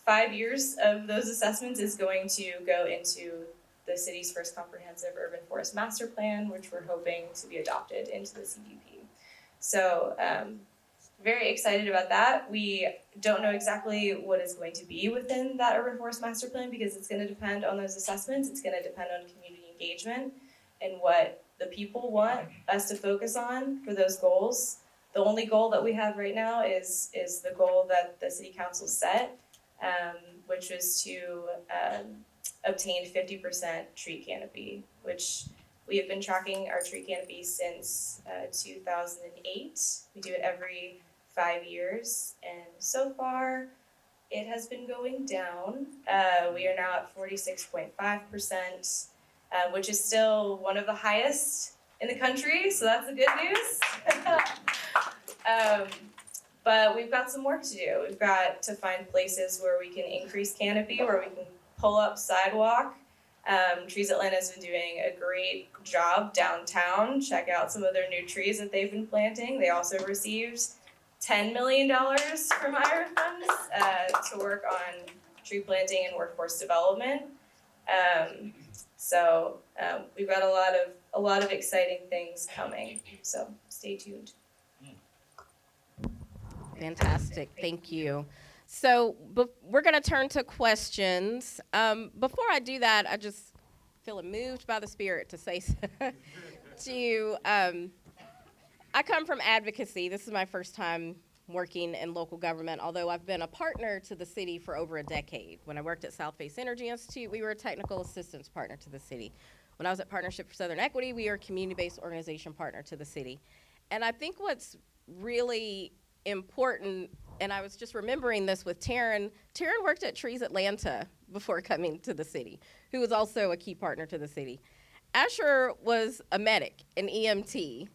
5 years of those assessments, is going to go into the city's first comprehensive urban forest master plan, which we're hoping to be adopted into the CDP. So very excited about that. We don't know exactly what is going to be within that urban forest master plan because it's going to depend on those assessments. It's going to depend on community engagement and what the people want us to focus on for those goals. The only goal that we have right now is the goal that the city council set, which was to obtain 50% tree canopy, which we have been tracking our tree canopy since 2008. We do it every 5 years, and so far it has been going down. We are now at 46.5%, which is still one of the highest in the country, so that's the good news. But we've got some work to do. We've got to find places where we can increase canopy, where we can pull up sidewalk. Trees Atlanta has been doing a great job downtown. Check out some of their new trees that they've been planting. They also received $10 million from IRA funds to work on tree planting and workforce development. So we've got a lot of exciting things coming. So stay tuned. Fantastic. Thank you. So we're going to turn to questions. Before I do that, I just feel moved by the Spirit to say I come from advocacy. This is my first time working in local government, although I've been a partner to the city for over a decade. When I worked at Southface Energy Institute, we were a technical assistance partner to the city. When I was at Partnership for Southern Equity, we were a community-based organization partner to the city. And I think what's really important, and I was just remembering this with Taryn. Taryn worked at Trees Atlanta before coming to the city, who was also a key partner to the city. Asher was a medic, an EMT.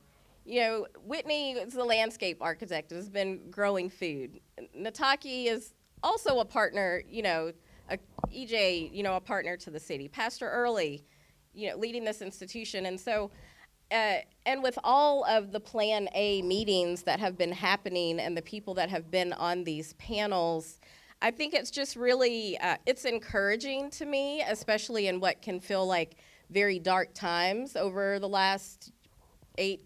You know, Whitney is the landscape architect, has been growing food. Nataki is also a partner, EJ, a partner to the city. Pastor Early, leading this institution. And so, and with all of the Plan A meetings that have been happening and the people that have been on these panels, I think it's just really, it's encouraging to me, especially in what can feel like very dark times over the last 8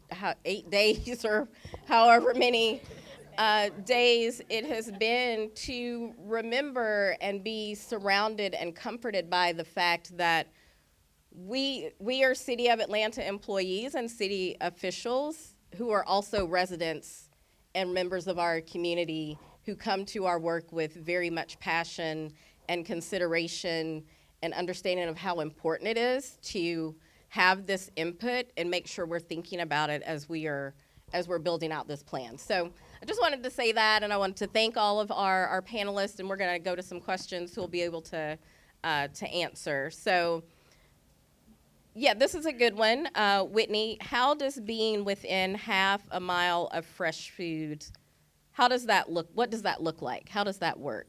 days or however many days it has been, to remember and be surrounded and comforted by the fact that we are City of Atlanta employees and city officials who are also residents and members of our community who come to our work with very much passion and consideration and understanding of how important it is to have this input and make sure we're thinking about it as we're building out this plan. So I just wanted to say that, and I wanted to thank all of our panelists, and we're going to go to some questions who will be able to answer. So yeah, this is a good one. Whitney, how does being within half a mile of fresh food, how does that look? What does that look like? How does that work?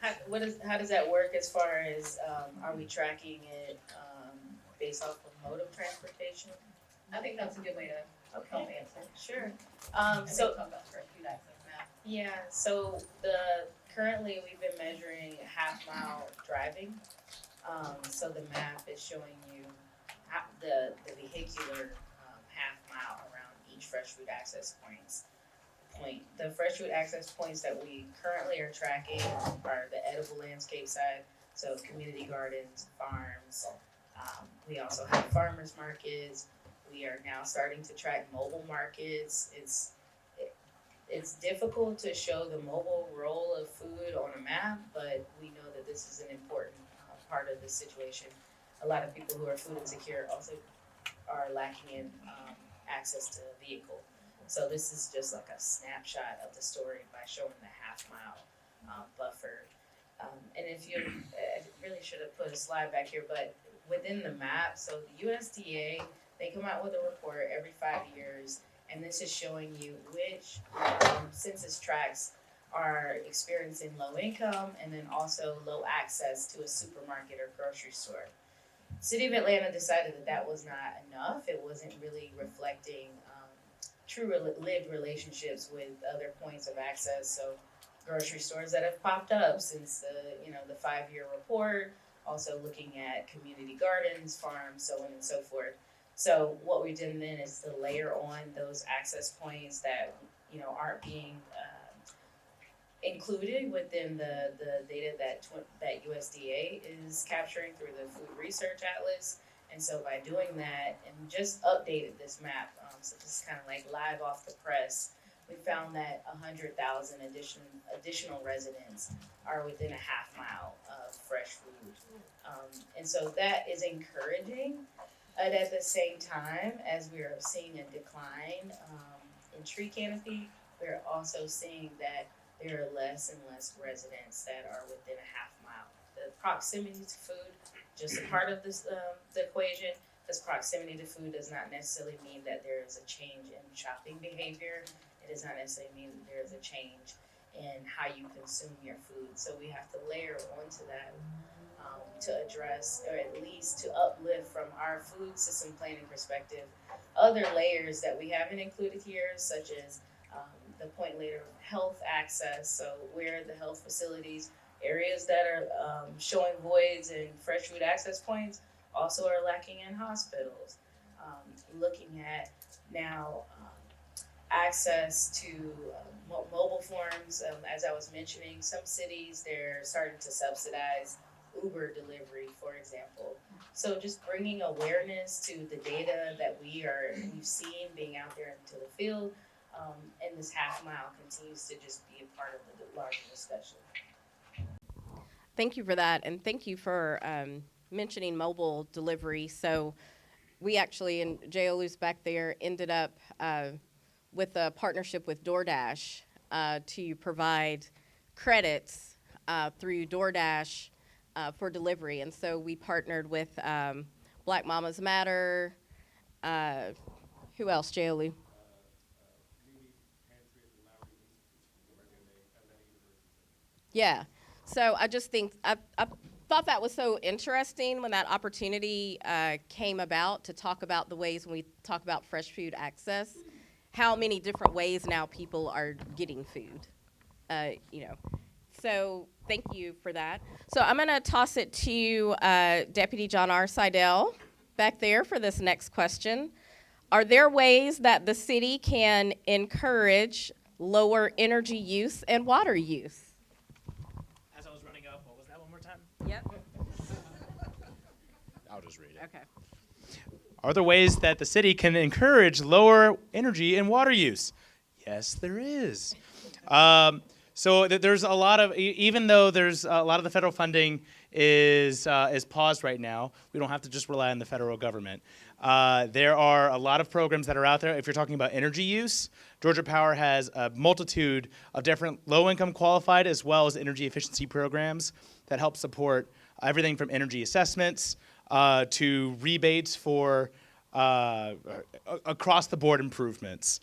How does that work as far as, are we tracking it based off of mode of transportation? I think that's a good way to help answer. Sure. And So then talk about fresh food access map. yeah, so currently we've been measuring half mile driving. So the map is showing you the vehicular half mile around each fresh food access point. The fresh food access points that we currently are tracking are the edible landscape side, so community gardens, farms. We also have farmers markets. We are now starting to track mobile markets. It's difficult to show the mobile role of food on a map, but we know that this is an important part of the situation. A lot of people who are food insecure also are lacking in access to a vehicle. So this is just like a snapshot of the story by showing the half mile buffer. And if you, I really should have put a slide back here, but within the map, so the USDA, they come out with a report every 5 years, and this is showing you which census tracts are experiencing low income and then also low access to a supermarket or grocery store. City of Atlanta decided that was not enough. It wasn't really reflecting true lived relationships with other points of access. So grocery stores that have popped up since the 5-year report, also looking at community gardens, farms, so on and so forth. So what we've done then is to layer on those access points that aren't being included within the data that USDA is capturing through the Food Research Atlas. And so by doing that and just updated this map, so just kind of like live off the press, we found that 100,000 additional residents are within a half mile of fresh food. And so that is encouraging. But at the same time, as we are seeing a decline in tree canopy, we're also seeing that there are less and less residents that are within a half mile. The proximity to food, just a part of this, the equation, because proximity to food does not necessarily mean that there is a change in shopping behavior. It does not necessarily mean that there is a change in how you consume your food. So we have to layer onto that to address, or at least to uplift from our food system planning perspective, other layers that we haven't included here, such as the point later of health access. So where the health facilities, areas that are showing voids in fresh food access points, also are lacking in hospitals. Looking at now access to mobile forms, as I was mentioning, some cities, they're starting to subsidize Uber delivery, for example. So just bringing awareness to the data that we've seen being out there into the field, and this half mile continues to just be a part of the larger discussion. Thank you for that, and thank you for mentioning mobile delivery. So we actually, and J.O.'s back there, ended up with a partnership with DoorDash to provide credits through DoorDash for delivery. And so we partnered with Black Mamas Matter. Who else, J.O.? Yeah. So I just think, I thought that was so interesting when that opportunity came about to talk about the ways when we talk about fresh food access, how many different ways now people are getting food, So thank you for that. So I'm gonna toss it to Deputy John R. Seidel back there for this next question. Are there ways that the city can encourage lower energy use and water use? As I was running up, what was that one more time? Yep. I'll just read it. Okay. Are there ways that the city can encourage lower energy and water use? Yes, there is. So there's a lot of, even though there's a lot of the federal funding is paused right now, we don't have to just rely on the federal government. There are a lot of programs that are out there. If you're talking about energy use, Georgia Power has a multitude of different low-income qualified as well as energy efficiency programs that help support everything from energy assessments to rebates for across-the-board improvements.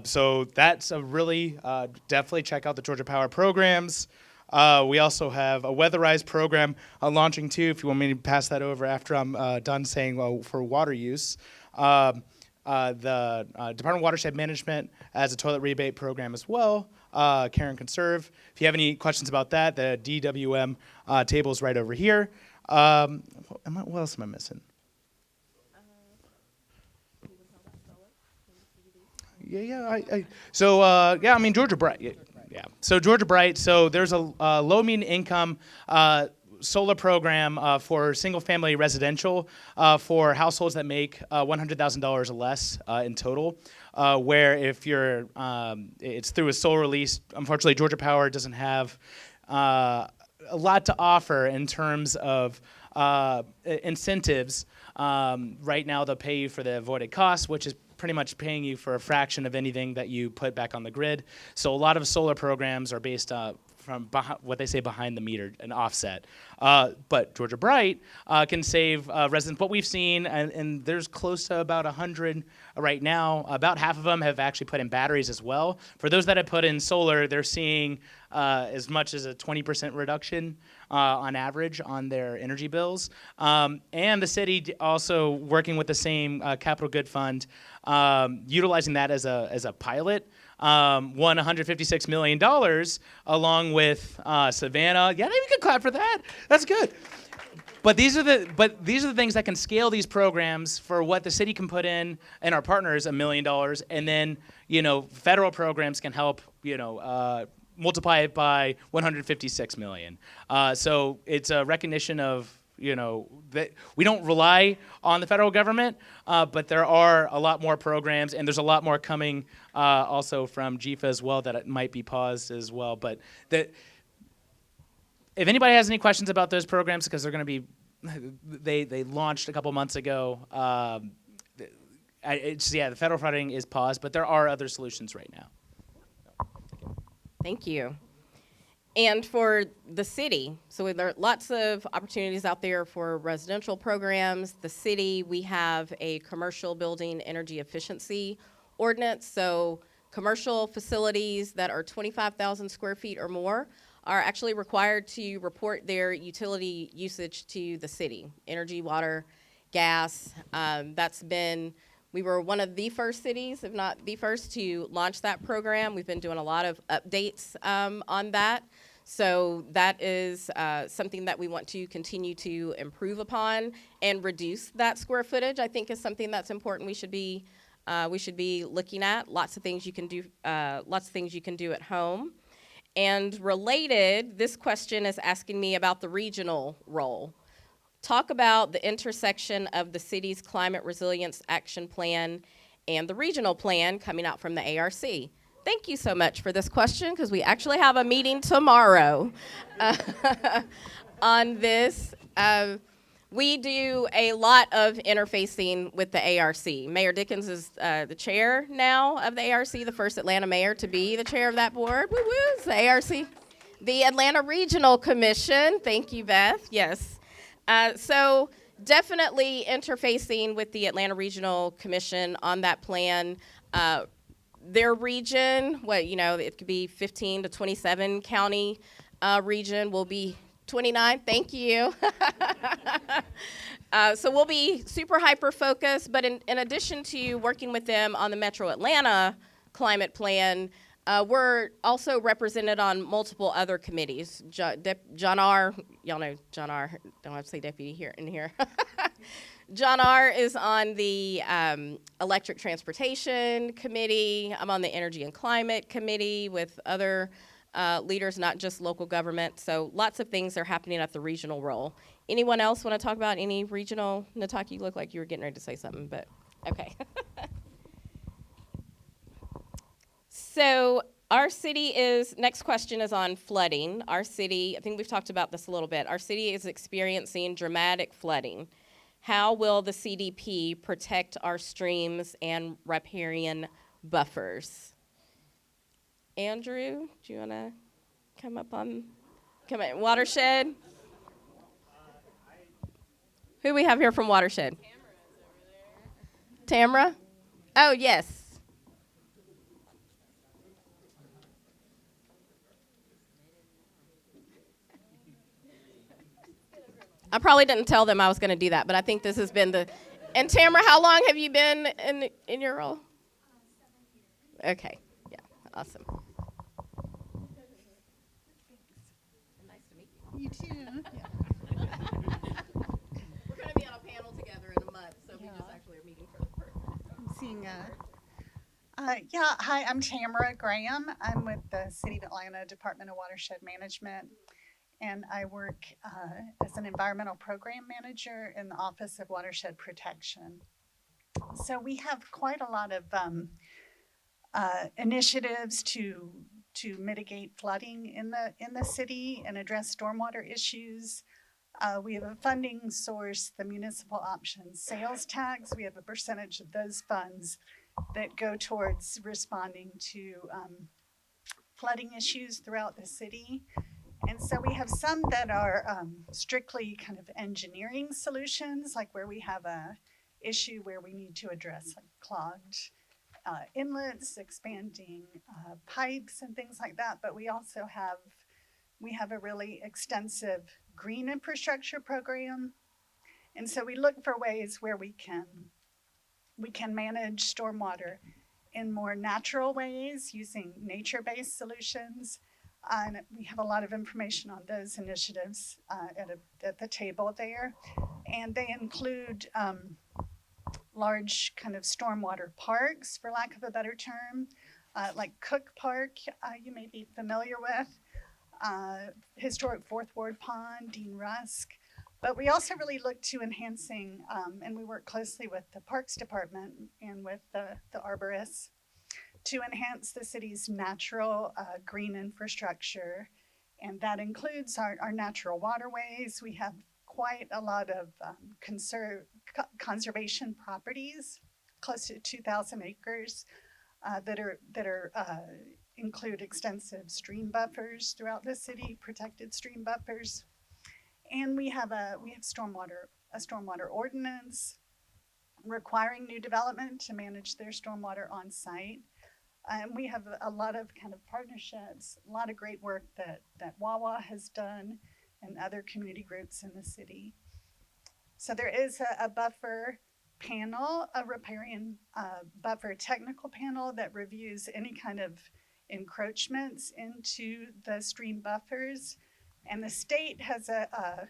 So that's a really, definitely check out the Georgia Power programs. We also have a weatherized program launching too, if you want me to pass that over after I'm done saying for water use. The Department of Watershed Management has a toilet rebate program as well, Care and Conserve. If you have any questions about that, the DWM table is right over here. What else am I missing? Georgia Bright. Yeah. So Georgia Bright. So there's a low median income solar program for single-family residential for households that make $100,000 or less in total. Where if you're, it's through a solar lease. Unfortunately, Georgia Power doesn't have a lot to offer in terms of incentives. Right now, they'll pay you for the avoided costs, which is pretty much paying you for a fraction of anything that you put back on the grid. So a lot of solar programs are based from what they say behind the meter, an offset. But Georgia Bright can save residents. What we've seen, and there's close to about 100 right now, about half of them have actually put in batteries as well. For those that have put in solar, they're seeing as much as a 20% reduction on average on their energy bills. And the city also working with the same capital good fund, utilizing that as a pilot, won $156 million along with Savannah. Yeah, maybe we could clap for that. That's good. But these are the things that can scale these programs for what the city can put in, and our partners $1 million, and then federal programs can help multiply it by 156 million. So it's a recognition of that we don't rely on the federal government, but there are a lot more programs, and there's a lot more coming also from GFA as well that it might be paused as well. But if anybody has any questions about those programs, because they're going to be, they launched a couple months ago. The federal funding is paused, but there are other solutions right now. Thank you. And for the city, so there are lots of opportunities out there for residential programs. The city, we have a commercial building energy efficiency ordinance. So commercial facilities that are 25,000 square feet or more are actually required to report their utility usage to the city, energy, water, gas. We were one of the first cities, if not the first, to launch that program. We've been doing a lot of updates on that. So that is something that we want to continue to improve upon and reduce that square footage. I think is something that's important. We should be looking at lots of things you can do. Lots of things you can do at home. And related, this question is asking me about the regional role. Talk about the intersection of the city's climate resilience action plan and the regional plan coming out from the ARC. Thank you so much for this question, because we actually have a meeting tomorrow on this. We do a lot of interfacing with the ARC. Mayor Dickens is the chair now of the ARC, the first Atlanta mayor to be the chair of that board. Woo woo, it's the ARC. The Atlanta Regional Commission, thank you, Beth, yes. So definitely interfacing with the Atlanta Regional Commission on that plan. Their region, it could be 15 to 27 county region, will be 29, thank you. So we'll be super hyper focused, but in addition to working with them on the Metro Atlanta climate plan, we're also represented on multiple other committees. John R., y'all know John R., don't have to say deputy here in here. John R. is on the Electric Transportation Committee. I'm on the Energy and Climate Committee with other leaders, not just local government. So lots of things are happening at the regional role. Anyone else want to talk about any regional? Nataki, you look like you were getting ready to say something, but okay. So our city next question is on flooding. Our city, I think we've talked about this a little bit. Our city is experiencing dramatic flooding. How will the CDP protect our streams and riparian buffers? Andrew, do you want to come on, Watershed? Who do we have here from Watershed? Tamara? Oh, yes. I probably didn't tell them I was going to do that, but I think this has been And Tamara, how long have you been in your role? 7 years. Okay, yeah, awesome. Nice to meet you. You too. Yeah. We're going to be on a panel together in a month, so we just actually are meeting for the first time. I'm seeing hi, I'm Tamara Graham. I'm with the City of Atlanta Department of Watershed Management, and I work as an environmental program manager in the Office of Watershed Protection. So we have quite a lot of initiatives to mitigate flooding in the city and address stormwater issues. We have a funding source, the municipal options sales tax. We have a percentage of those funds that go towards responding to flooding issues throughout the city. And so we have some that are strictly kind of engineering solutions, like where we have a issue where we need to address like clogged inlets, expanding pipes and things like that. But we also have a really extensive green infrastructure program. And so we look for ways where we can manage stormwater in more natural ways using nature-based solutions. And we have a lot of information on those initiatives at the table there. And they include large kind of stormwater parks, for lack of a better term, like Cook Park, you may be familiar with, historic Fourth Ward Pond, Dean Rusk. But we also really look to enhancing, and we work closely with the Parks Department and with the arborists, to enhance the city's natural green infrastructure. And that includes our natural waterways. We have quite a lot of conservation properties, close to 2,000 acres that are include extensive stream buffers throughout the city, protected stream buffers. And we have a stormwater ordinance requiring new development to manage their stormwater on site. And we have a lot of kind of partnerships, a lot of great work that Wawa has done and other community groups in the city. So there is a buffer panel, a riparian buffer technical panel that reviews any kind of encroachments into the stream buffers. And the state has a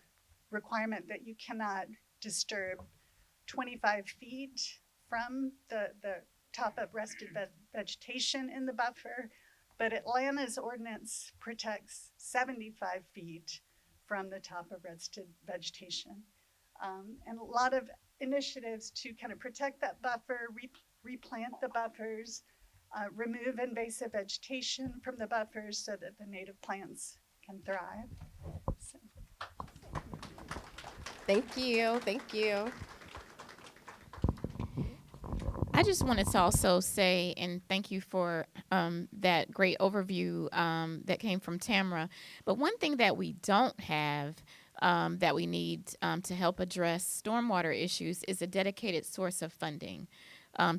requirement that you cannot disturb 25 feet from the top of rested vegetation in the buffer, but Atlanta's ordinance protects 75 feet from the top of rested vegetation. And a lot of initiatives to kind of protect that buffer, replant the buffers, remove invasive vegetation from the buffers so that the native plants can thrive. So. Thank you. Thank you. I just wanted to also say, and thank you for that great overview that came from Tamara. But one thing that we don't have that we need to help address stormwater issues is a dedicated source of funding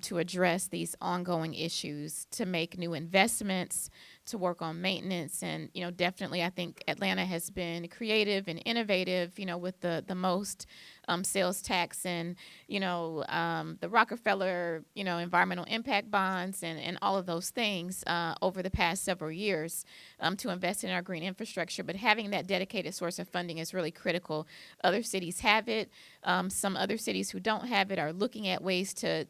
to address these ongoing issues, to make new investments, to work on maintenance. And, you know, definitely I think Atlanta has been creative and innovative, you know, with the most sales tax and, you know, the Rockefeller, you know, environmental impact bonds and all of those things over the past several years to invest in our green infrastructure. But having that dedicated source of funding is really critical. Other cities have it. Some other cities who don't have it are looking at ways to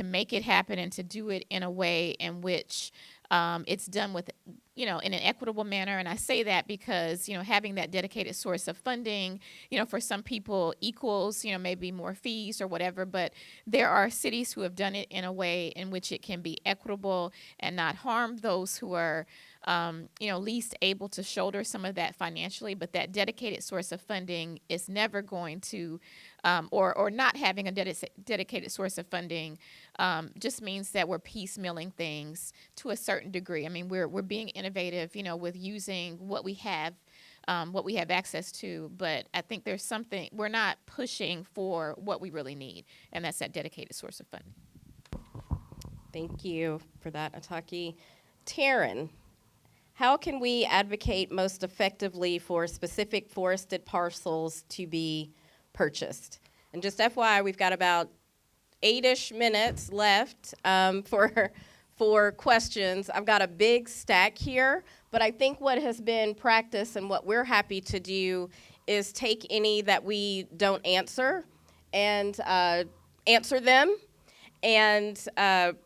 make it happen and to do it in a way in which it's done with, you know, in an equitable manner. And I say that because, you know, having that dedicated source of funding, you know, for some people equals, you know, maybe more fees or whatever. But there are cities who have done it in a way in which it can be equitable and not harm those who are, you know, least able to shoulder some of that financially. But that dedicated source of funding is never going to, or not having a dedicated source of funding just means that we're piecemealing things to a certain degree. I mean, we're being innovative, you know, with using what we have access to. But I think there's something, we're not pushing for what we really need, and that's that dedicated source of funding. Thank you for that, Ataki. Taryn, how can we advocate most effectively for specific forested parcels to be purchased? And just FYI, we've got about 8-ish minutes left for questions. I've got a big stack here, but I think what has been practiced and what we're happy to do is take any that we don't answer and answer them and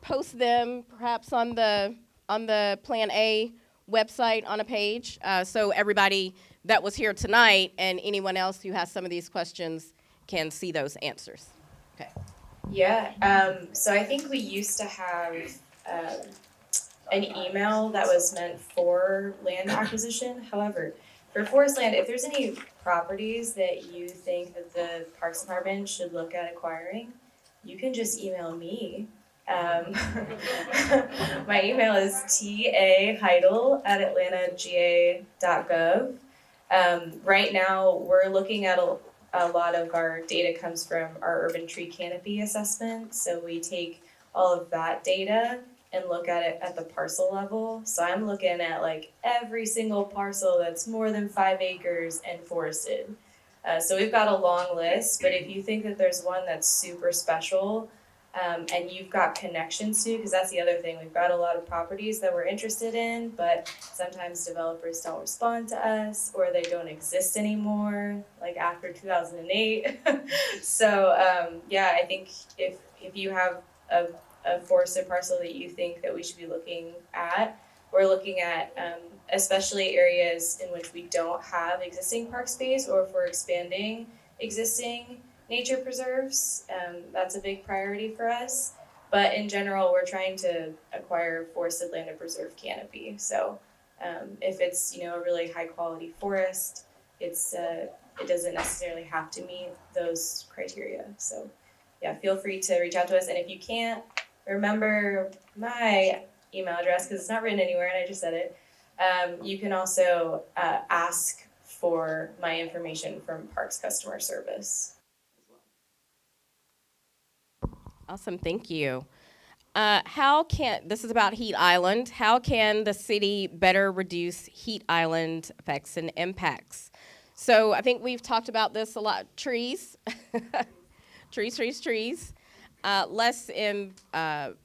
post them perhaps on the Plan A website on a page, so everybody that was here tonight and anyone else who has some of these questions can see those answers. Okay. Yeah, so I think we used to have an email that was meant for land acquisition. However, for forest land, if there's any properties that you think that the Parks Department should look at acquiring, you can just email me. My email is taheidel@atlantagaga.gov. Right now, we're looking at a lot of our data comes from our urban tree canopy assessment. So we take all of that data and look at it at the parcel level. So I'm looking at like every single parcel that's more than 5 acres and forested. So we've got a long list, but if you think that there's one that's super special, and you've got connections to, because that's the other thing, we've got a lot of properties that we're interested in, but sometimes developers don't respond to us or they don't exist anymore, like after 2008. So yeah, I think if you have a forested parcel that you think that we should be looking at, we're looking at especially areas in which we don't have existing park space, or if we're expanding existing nature preserves. That's a big priority for us. But in general, we're trying to acquire forested land and preserve canopy. So if it's, you know, a really high quality forest, it doesn't necessarily have to meet those criteria. So yeah, feel free to reach out to us. And if you can't remember my email address because it's not written anywhere and I just said it. You can also ask for my information from Parks Customer Service. Awesome, thank you. This is about Heat Island. How can the city better reduce Heat Island effects and impacts? So I think we've talked about this a lot. Trees, trees. Less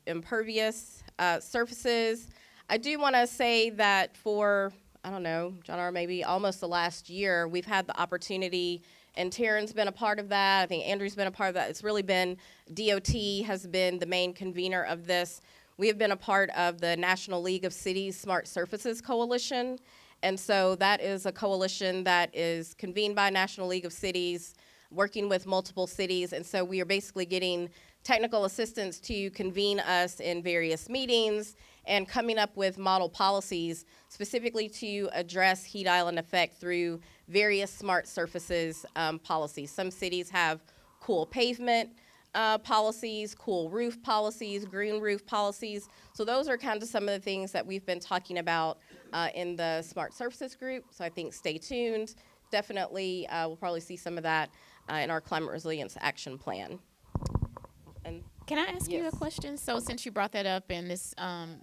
impervious surfaces. I do want to say that for, I don't know, John R., maybe almost the last year, we've had the opportunity, and Taryn's been a part of that. I think Andrew's been a part of that. It's really been, DOT has been the main convener of this. We have been a part of the National League of Cities Smart Surfaces Coalition. And so that is a coalition that is convened by National League of Cities, working with multiple cities. And so we are basically getting technical assistance to convene us in various meetings and coming up with model policies specifically to address heat island effect through various smart surfaces policies. Some cities have cool pavement policies, cool roof policies, green roof policies. So those are kind of some of the things that we've been talking about in the smart surfaces group. So I think stay tuned. Definitely, we'll probably see some of that in our climate resilience action plan. And Can I ask you a Yes. question? So since you brought that up and this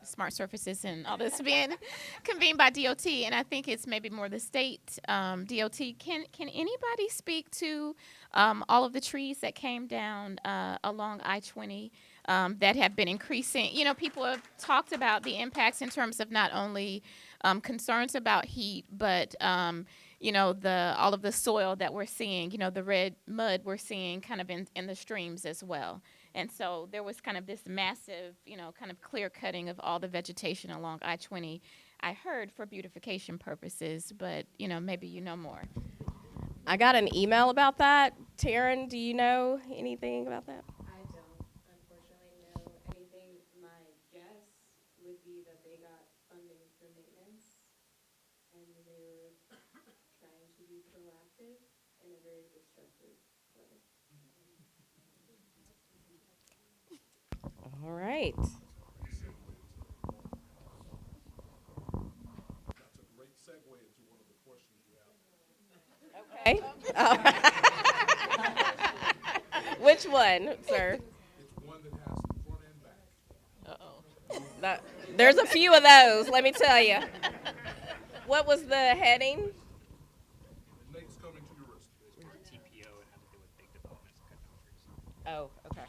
smart surfaces and all this being convened by DOT, and I think it's maybe more the state DOT, can anybody speak to all of the trees that came down along I-20 that have been increasing? You know, people have talked about the impacts in terms of not only concerns about heat, but you know, all of the soil that we're seeing, you know, the red mud we're seeing kind of in the streams as well. And so there was kind of this massive, you know, kind of clear cutting of all the vegetation along I-20, I heard for beautification purposes, but, you know, maybe you know more. I got an email about that. Taryn, do you know anything about that? I don't, unfortunately, know anything. My guess would be that they got funding for maintenance, and they were trying to be proactive in a very destructive way. All right. Okay. Which one, sir? Uh-oh. There's a few of those, let me tell you. What was the heading? Oh, okay.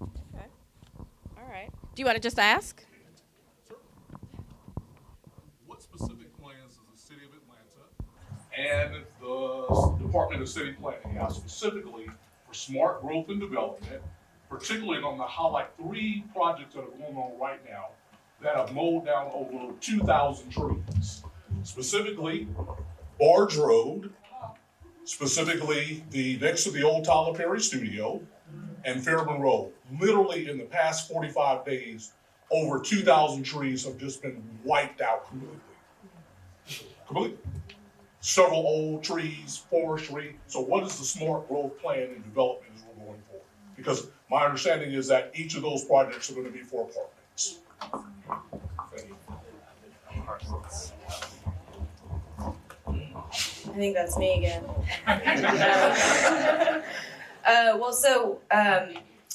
Okay. All right. Do you want to just ask? What specific plans does the City of Atlanta and the Department of City Planning have specifically for smart growth and development, particularly on the highlight 3 projects that are going on right now that have mowed down over 2,000 trees? Specifically, Barge Road, specifically the next to the old Tyler Perry studio, and Fairburn Road. Literally in the past 45 days, over 2,000 trees have just been wiped out completely. Several old trees, forestry. So what is the smart growth plan and development as we're going forward? Because my understanding is that each of those projects are going to be for apartments. Thank you. I think that's me again.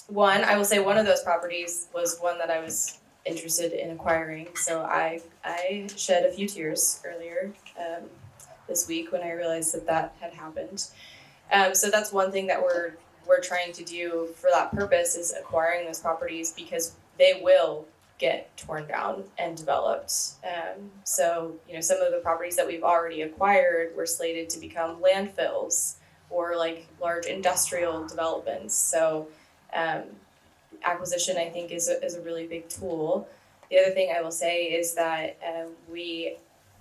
One, I will say one of those properties was one that I was interested in acquiring. So I shed a few tears earlier this week when I realized that had happened. So that's one thing that we're trying to do for that purpose is acquiring those properties because they will get torn down and developed. So, you know, some of the properties that we've already acquired were slated to become landfills or like large industrial developments. So acquisition, I think, is a really big tool. The other thing I will say is that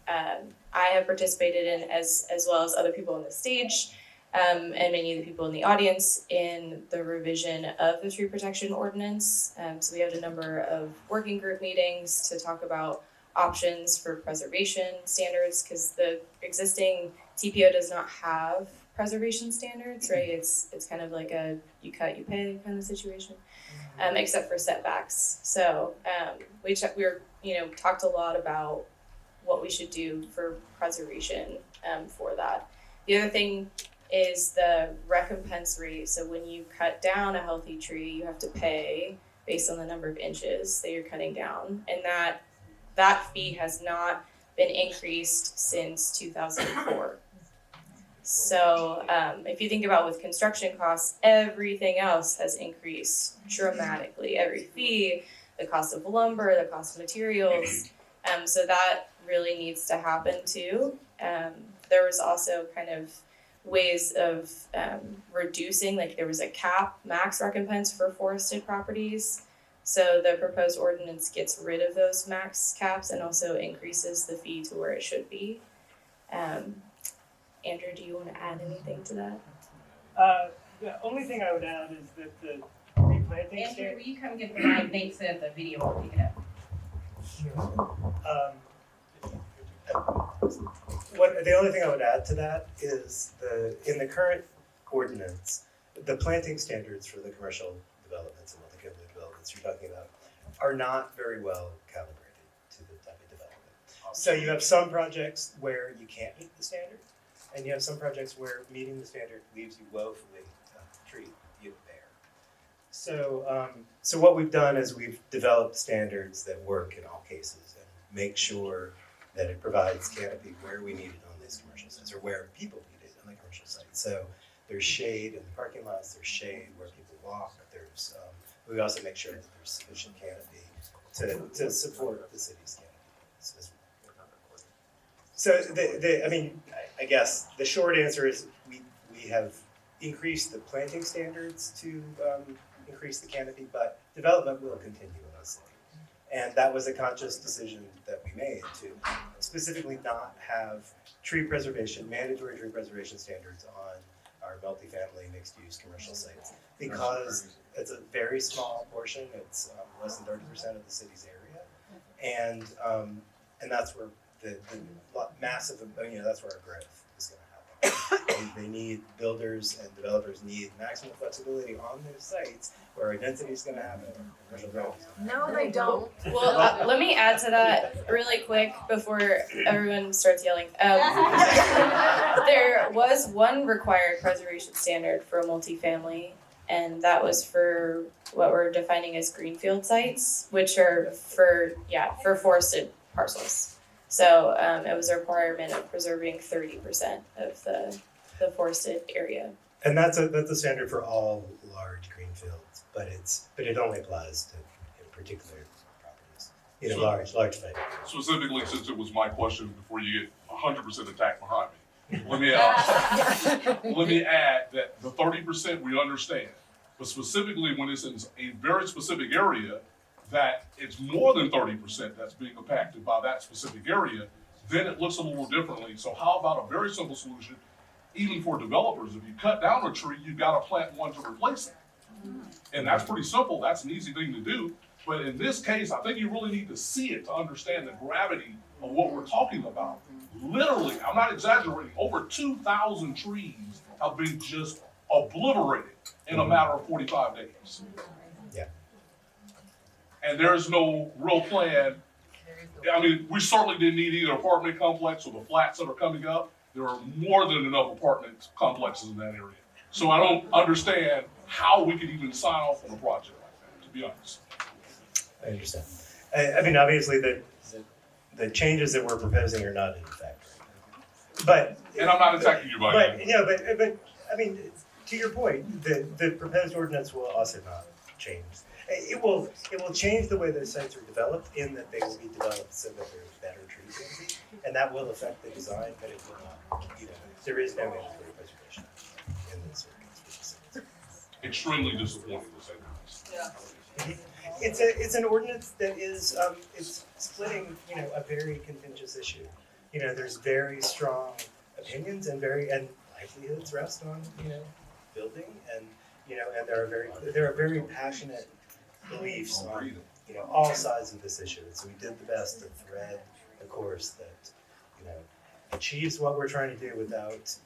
I have participated in, as well as other people on the stage, and many of the people in the audience, in the revision of the tree protection ordinance. So we had a number of working group meetings to talk about options for preservation standards, because the existing TPO does not have preservation standards, right? It's kind of like a you cut, you pay kind of situation, except for setbacks. So we talked a lot about what we should do for preservation for that. The other thing is the recompense rate. So when you cut down a healthy tree, you have to pay based on the number of inches that you're cutting down, and that fee has not been increased since 2004. So if you think about with construction costs, everything else has increased dramatically. Every fee, the cost of lumber, the cost of materials. So that really needs to happen too. There was also kind of ways of reducing, like there was a max recompense for forested properties. So the proposed ordinance gets rid of those max caps and also increases the fee to where it should be. Andrew, do you want to add anything to that? The only thing I would add is that the replanting Andrew, will you come get the mic? Nate said the video will pick it up. The only thing I would add to that is in the current ordinance, the planting standards for the commercial developments and multi-family developments you're talking about are not very well calibrated to the type of development. So you have some projects where you can't meet the standard, and you have some projects where meeting the standard leaves you woefully tree bare. So what we've done is we've developed standards that work in all cases and make sure that it provides canopy where we need it on these commercial sites, or where people need it on the commercial sites. So there's shade in the parking lots, there's shade where people walk, there's, we also make sure that there's sufficient canopy to support the city's canopy. So I guess the short answer is we have increased the planting standards to increase the canopy, but development will continue in the city. And that was a conscious decision that we made to specifically not have mandatory tree preservation standards on our multifamily mixed-use commercial sites, because it's a very small portion. It's less than 30% of the city's area, and that's where the massive, that's where our growth is going to happen. And they need, builders and developers need maximum flexibility on their sites where our density is going to happen. Commercial growth. No, they don't. Well, let me add to that really quick before everyone starts yelling. There was one required preservation standard for a multifamily, and that was for what we're defining as greenfield sites, which are for forested parcels. So it was a requirement of preserving 30% of the forested area. And that's a standard for all large greenfields, but it only applies to particular properties, large sites. Specifically, since it was my question before you get 100% attacked behind me, let me add that the 30% we understand, but specifically when it's in a very specific area, that it's more than 30% that's being impacted by that specific area, then it looks a little differently. So how about a very simple solution, even for developers? If you cut down a tree, you've got to plant one to replace it. And that's pretty simple. That's an easy thing to do. But in this case, I think you really need to see it to understand the gravity of what we're talking about. Literally, I'm not exaggerating, over 2,000 trees have been just obliterated in a matter of 45 days. Yeah. And there's no real plan. I mean, we certainly didn't need either apartment complex or the flats that are coming up. There are more than enough apartment complexes in that area. So I don't understand how we could even sign off on a project like that, to be honest. I understand. I mean, obviously, the changes that we're proposing are not in effect right now. And I'm not attacking you by that. But I mean, to your point, the proposed ordinance will also not change. It will change the way those sites are developed, in that they will be developed so that there's better tree density, and that will affect the design, but it will not, there is no mandatory preservation in this ordinance. Extremely disappointing to say the least. It's an ordinance that is it's splitting a very contentious issue. There's very strong opinions and livelihoods rest on building, and and there are very passionate beliefs all sides of this issue. And so we did the best to thread a course that, achieves what we're trying to do without,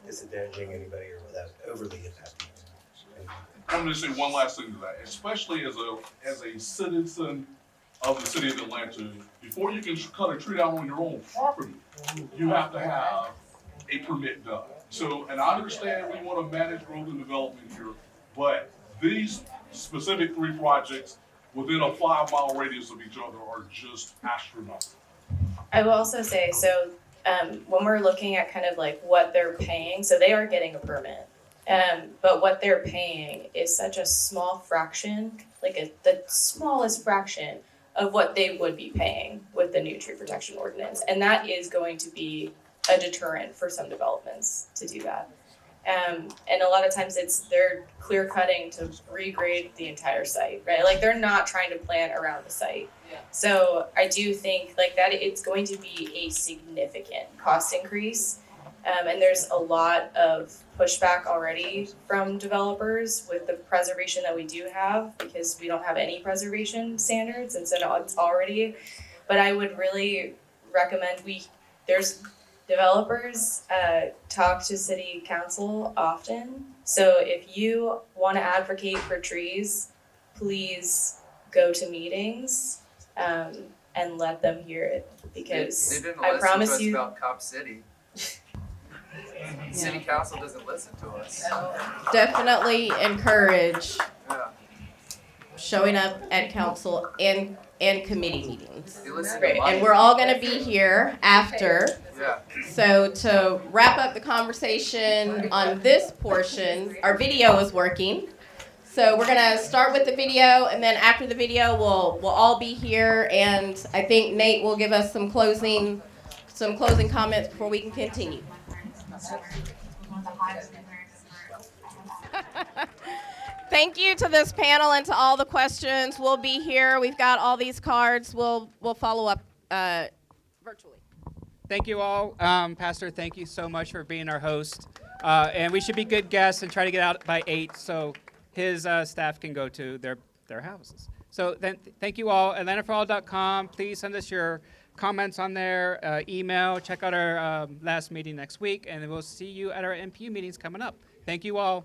disadvantaging anybody or without overly impacting anyone. I'm going to say one last thing to that, especially as a citizen of the city of Atlanta, before you can cut a tree down on your own property, you have to have a permit done. So, and I understand we want to manage growth and development here, but these specific 3 projects within a 5-mile radius of each other are just astronomical. I will also say, so when we're looking at kind of like what they're paying, so they are getting a permit. But what they're paying is such a small fraction, the smallest fraction of what they would be paying with the new tree protection ordinance. And that is going to be a deterrent for some developments to do that. And a lot of times they're clear cutting to regrade the entire site, right? Like they're not trying to plan around the site. Yeah. So I do think like that it's going to be a significant cost increase. And there's a lot of pushback already from developers with the preservation that we do have, because we don't have any preservation standards, and so it's already, but I would really recommend there's developers talk to city council often. So if you want to advocate for trees, please go to meetings and let them hear it, because they didn't I listen promise to us you. about Cop City. City council doesn't listen to us. Definitely encourage Yeah. showing up at council and committee meetings. They listen to Great. Mike. And we're all going to be here after. Yeah. So to wrap up the conversation on this portion, our video is working. So we're going to start with the video, and then after the video, we'll all be here, and I think Nate will give us some closing comments before we can continue. Thank you to this panel and to all the questions. We'll be here. We've got all these cards. We'll follow up virtually. Thank you all. Pastor, thank you so much for being our host. And we should be good guests and try to get out by 8 so his staff can go to their houses. So then, thank you all. AtlantaForAll.com. Please send us your comments on there, email. Check out our last meeting next week, and we'll see you at our MPU meetings coming up. Thank you all.